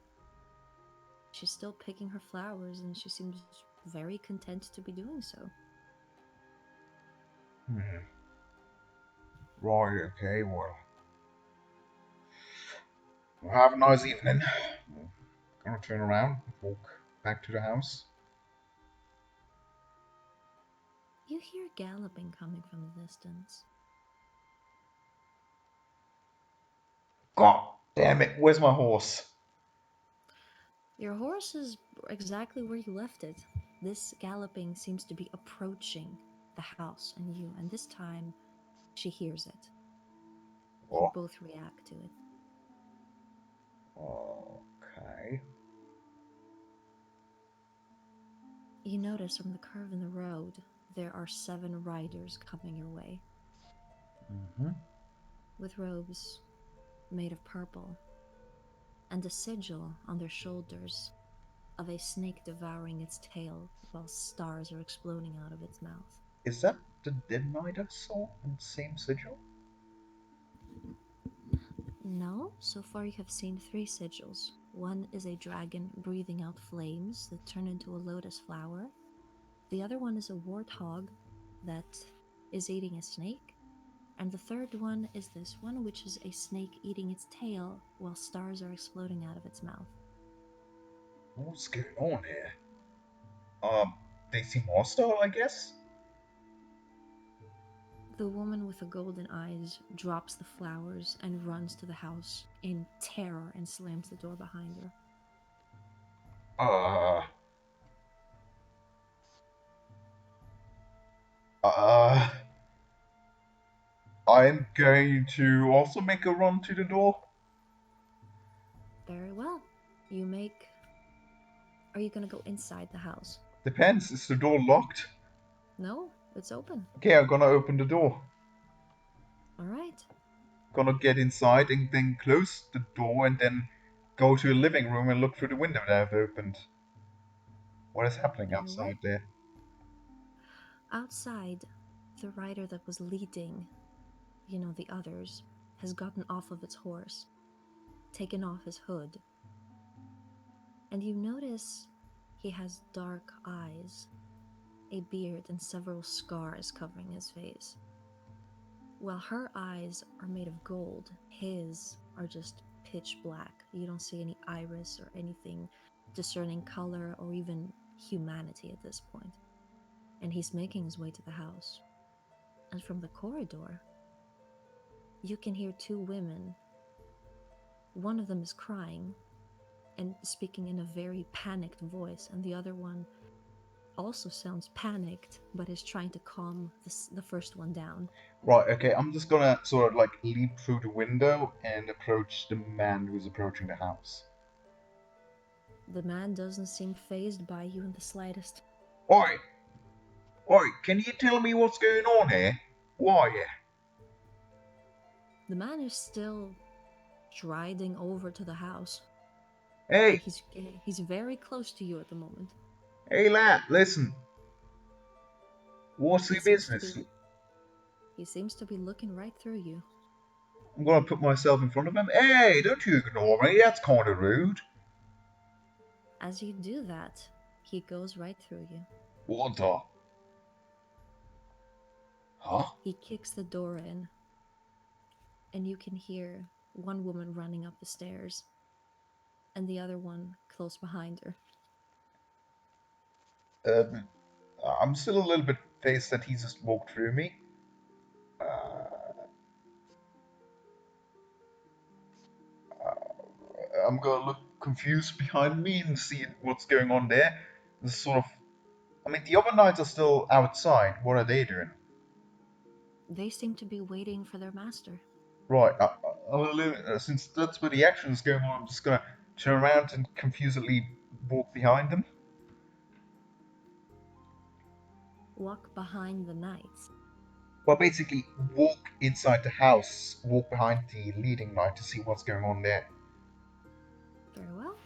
She's still picking her flowers and she seems very content to be doing so. Right, okay, well. Have a nice evening. Gonna turn around, walk back to the house. You hear galloping coming from the distance. God damn it, where's my horse? Your horse is exactly where you left it. This galloping seems to be approaching the house and you, and this time she hears it. You Oh, both react to it. okay. You notice from the curve in the road, there are 7 riders coming your way, with robes made of purple, and a sigil on their shoulders of a snake devouring its tail while stars are exploding out of its mouth. Is that the dead knight I saw in the same sigil? No, so far you have seen 3 sigils. One is a dragon breathing out flames that turn into a lotus flower. The other one is a warthog that is eating a snake. And the third one is this one, which is a snake eating its tail while stars are exploding out of its mouth. What's going on here? They seem hostile, I guess? The woman with the golden eyes drops the flowers and runs to the house in terror and slams the door behind her. Uh... Uh... I'm going to also make a run to the door. Very well. You make. Are you gonna go inside the house? Depends, is the door locked? No, it's open. Okay, I'm gonna open the door. Alright. Gonna get inside and then close the door and then go to the living room and look through the window that I've opened. What is happening Very well. outside there? Outside, the rider that was leading, the others, has gotten off of its horse, taken off his hood. And you notice he has dark eyes, a beard, and several scars covering his face. While her eyes are made of gold, his are just pitch black. You don't see any iris or anything discerning color or even humanity at this point. And he's making his way to the house. And from the corridor, you can hear two women. One of them is crying and speaking in a very panicked voice, and the other one also sounds panicked, but is trying to calm the first one down. Right, okay, I'm just gonna sort of like leap through the window and approach the man who's approaching the house. The man doesn't seem fazed by you in the slightest. Oi! Oi, can you tell me what's going on here? Why? The man is still striding over to the house. Hey! He's very close to you at the moment. Hey lad, listen. What's the business? He seems to be looking right through you. I'm gonna put myself in front of him. Hey, don't you ignore me, that's kinda rude. As you do that, he goes right through you. What the? Huh? He kicks the door in, and you can hear one woman running up the stairs, and the other one close behind her. I'm still a little bit phased that he just walked through me. I'm gonna look confused behind me and see what's going on there. This sort of... I mean, the other knights are still outside. What are they doing? They seem to be waiting for their master. Right, since that's where the action is going on, I'm just gonna turn around and confusedly walk behind them. Walk behind the knights. Well, basically, walk inside the house, walk behind the leading knight to see what's going on there. Very well.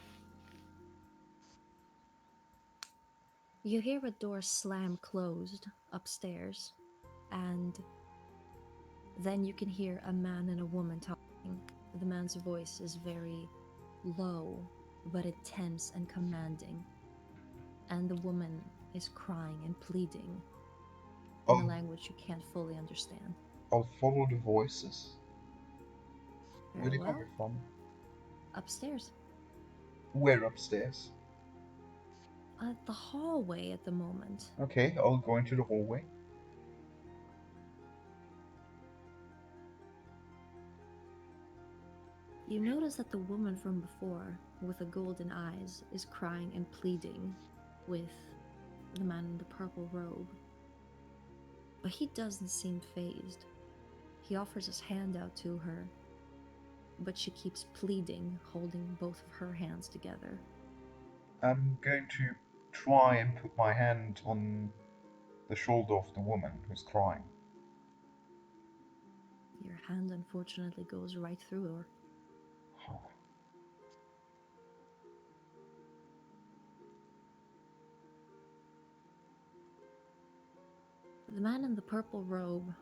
You hear a door slam closed upstairs, and then you can hear a man and a woman talking. The man's voice is very low, but intense and commanding. And the woman is crying and pleading in a language you can't fully understand. I'll follow the voices. Where are they Very well. coming from? Upstairs. Where upstairs? At the hallway at the moment. Okay, I'll go into the hallway. You notice that the woman from before, with the golden eyes, is crying and pleading with the man in the purple robe. But he doesn't seem fazed. He offers his hand out to her, but she keeps pleading, holding both of her hands together. I'm going to try and put my hand on the shoulder of the woman who's crying. Your hand unfortunately goes right through her. The man in the purple robe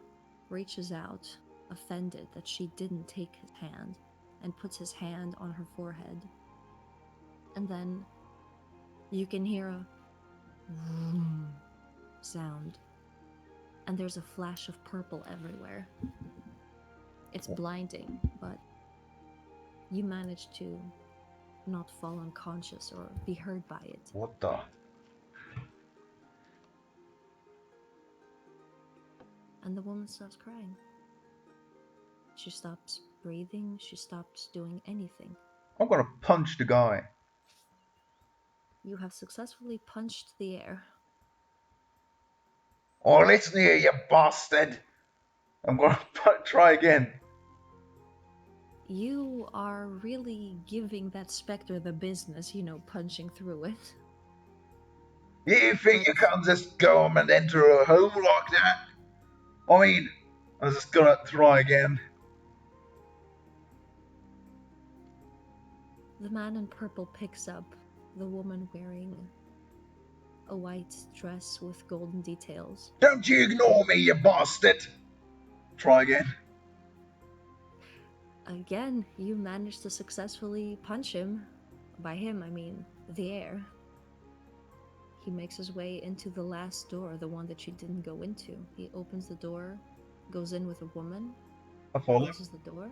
reaches out, offended that she didn't take his hand, and puts his hand on her forehead. And then you can hear a vroom sound, and there's a flash of purple everywhere. It's blinding, but you manage to not fall unconscious or be hurt by it. What the? And the woman stops crying. She stops breathing, she stops doing anything. I'm gonna punch the guy. You have successfully punched the air. Oh, listen here, you bastard! I'm gonna try again. You are really giving that specter the business, punching through it. You think you can just go and enter a home like that? I mean, I'm just gonna try again. The man in purple picks up the woman wearing a white dress with golden details. don't you ignore me, you bastard! Try again. Again, you manage to successfully punch him. By him, I mean the air. He makes his way into the last door, the one that you didn't go into. He opens the door, goes in with a woman, I follow. closes the door.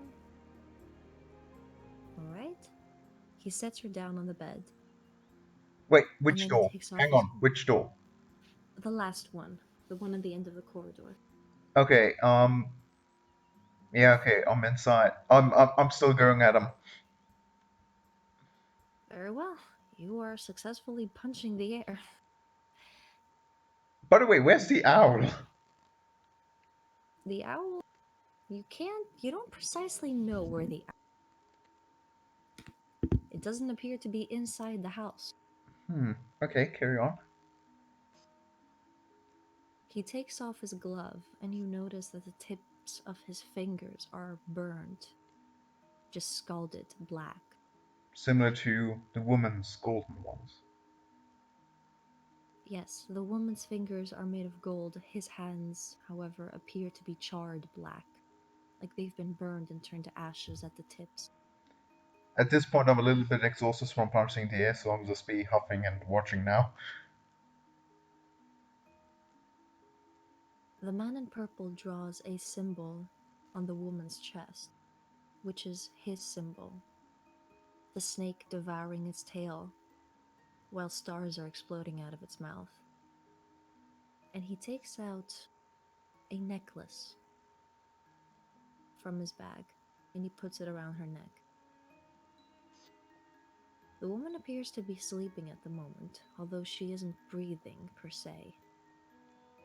Alright. He sets her down on the bed. Wait, which then he door? takes off Hang his- on, which door? The last one. The one at the end of the corridor. Okay, yeah, okay, I'm inside. I'm still going at him. Very well. You are successfully punching the air. By the way, where's the owl? The owl, you don't precisely know where the owl. It doesn't appear to be inside the house. Okay, carry on. He takes off his glove, and you notice that the tips of his fingers are burned, just scalded black. Similar to the woman's golden ones. Yes, the woman's fingers are made of gold. His hands, however, appear to be charred black, like they've been burned and turned to ashes at the tips. At this point, I'm a little bit exhausted from punching the air, so I'll just be huffing and watching now. The man in purple draws a symbol on the woman's chest, which is his symbol. The snake devouring its tail, while stars are exploding out of its mouth. And he takes out a necklace from his bag, and he puts it around her neck. The woman appears to be sleeping at the moment, although she isn't breathing per se.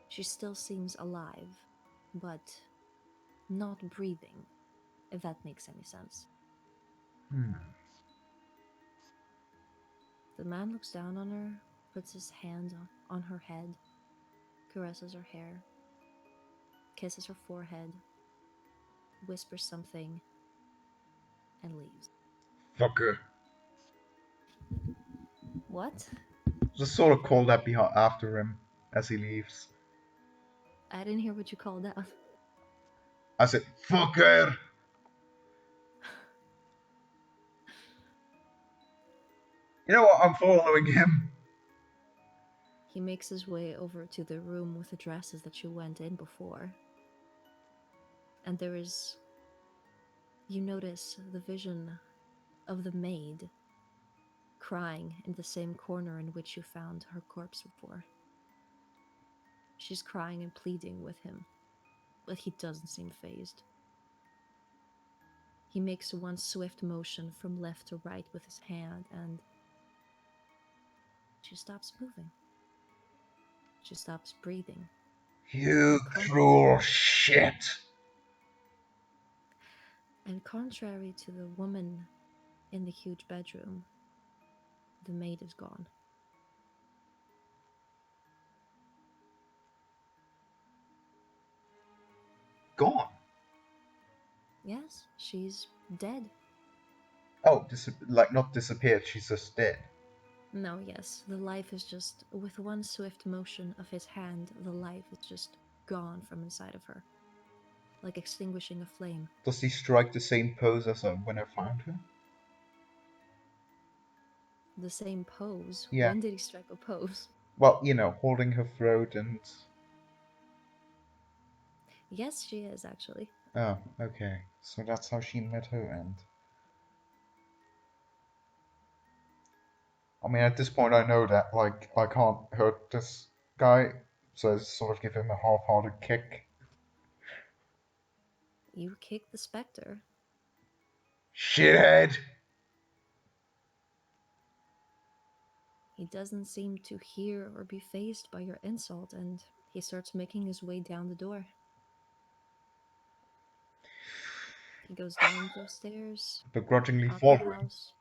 She still seems alive, but not breathing, if that makes any sense. The man looks down on her, puts his hand on her head, caresses her hair, kisses her forehead, whispers something, and leaves. Fucker. What? Just sort of call that after him as he leaves. I didn't hear what you called out. I said, Fucker! you know what, I'm following him. He makes his way over to the room with the dresses that you went in before. And you notice the vision of the maid crying in the same corner in which you found her corpse before. She's crying and pleading with him, but he doesn't seem fazed. He makes one swift motion from left to right with his hand, and she stops moving. She stops breathing. You cruel shit! And contrary to the woman in the huge bedroom, the maid is gone. Gone. Yes, she's dead. Oh, not disappeared, she's just dead. No, yes, the life is just, with one swift motion of his hand, the life is just gone from inside of her. Like extinguishing a flame. Does he strike the same pose as when I found her? The same pose? Yeah. When did he strike a pose? Well, holding her throat and... Yes, she is, actually. Oh, okay. So that's how she met her end. I mean, at this point, I know that, like, I can't hurt this guy, so I sort of give him a half-hearted kick. You kicked the specter. Shithead! He doesn't seem to hear or be fazed by your insult, and he starts making his way down the door. He goes down those stairs, Begrudgingly out the following. house.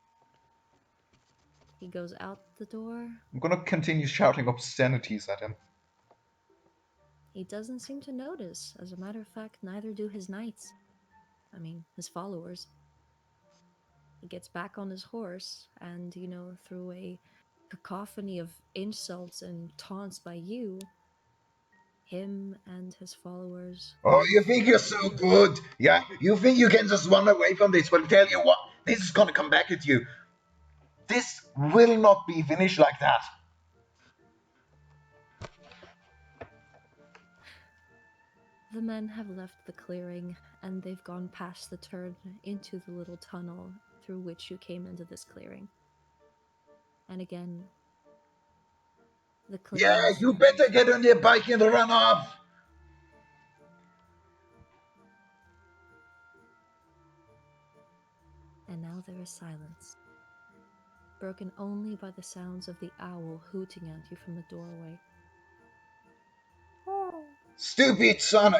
He goes out the door. I'm gonna continue shouting obscenities at him. He doesn't seem to notice. As a matter of fact, neither do his knights. I mean, his followers. He gets back on his horse, and, through a cacophony of insults and taunts by you, him and his followers. Oh, you think you're so good? Yeah, you think you can just run away from this? But I tell you what, this is gonna come back at you. This will not be finished like that. The men have left the clearing, and they've gone past the turn into the little tunnel through which you came into this clearing. And again, the clearing Yeah, is you full better of... get on your bike and run off. And now there is silence, broken only by the sounds of the owl hooting at you from the doorway. Stupid son.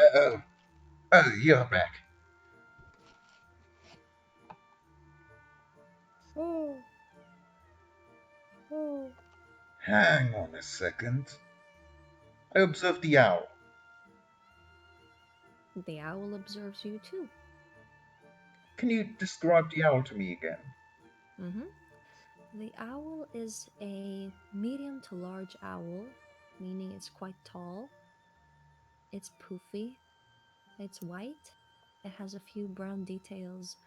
Oh, you're back. Hang on a second. I observed the owl. The owl observes you too. Can you describe the owl to me again? The owl is a medium to large owl, meaning it's quite tall. It's poofy. It's white. It has a few brown details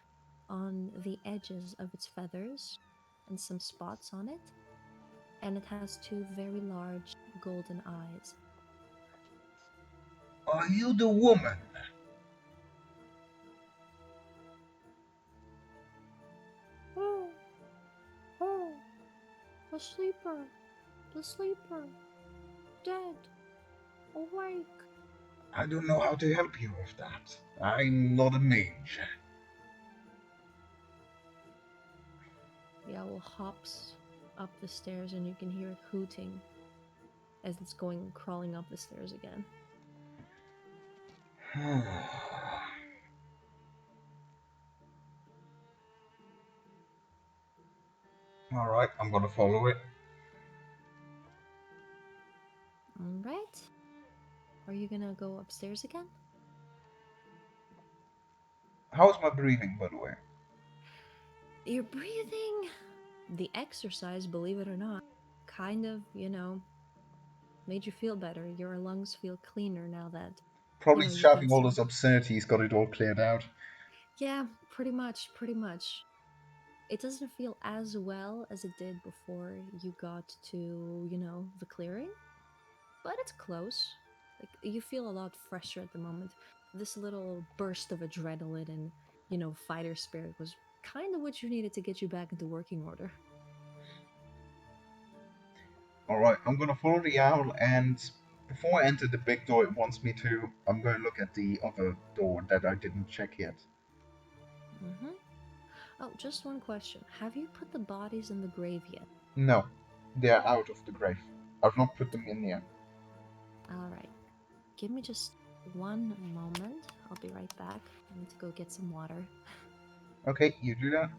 on the edges of its feathers and some spots on it. And it has two very large golden eyes. Are you the woman? The sleeper! The sleeper! Dead! Awake! I don't know how to help you with that. I'm not a mage. The owl hops up the stairs and you can hear it hooting as it's crawling up the stairs again. Alright, I'm gonna follow it. Alright. Are you gonna go upstairs again? How's my breathing, by the way? Your breathing, the exercise, believe it or not, kind of, made you feel better. Your lungs feel cleaner now that... Probably you've shouting got all some... those obscenities got it all cleared out. Yeah, pretty much. It doesn't feel as well as it did before you got to, the clearing. But it's close. Like, you feel a lot fresher at the moment. This little burst of adrenaline and, fighter spirit was kind of what you needed to get you back into working order. Alright, I'm gonna follow the owl, and before I enter the big door it wants me to, I'm gonna look at the other door that I didn't check yet. Oh, just one question. Have you put the bodies in the grave yet? No, they're out of the grave. I've not put them in yet. Alright. Give me just one moment. I'll be right back. I need to go get some water. Okay, you do that.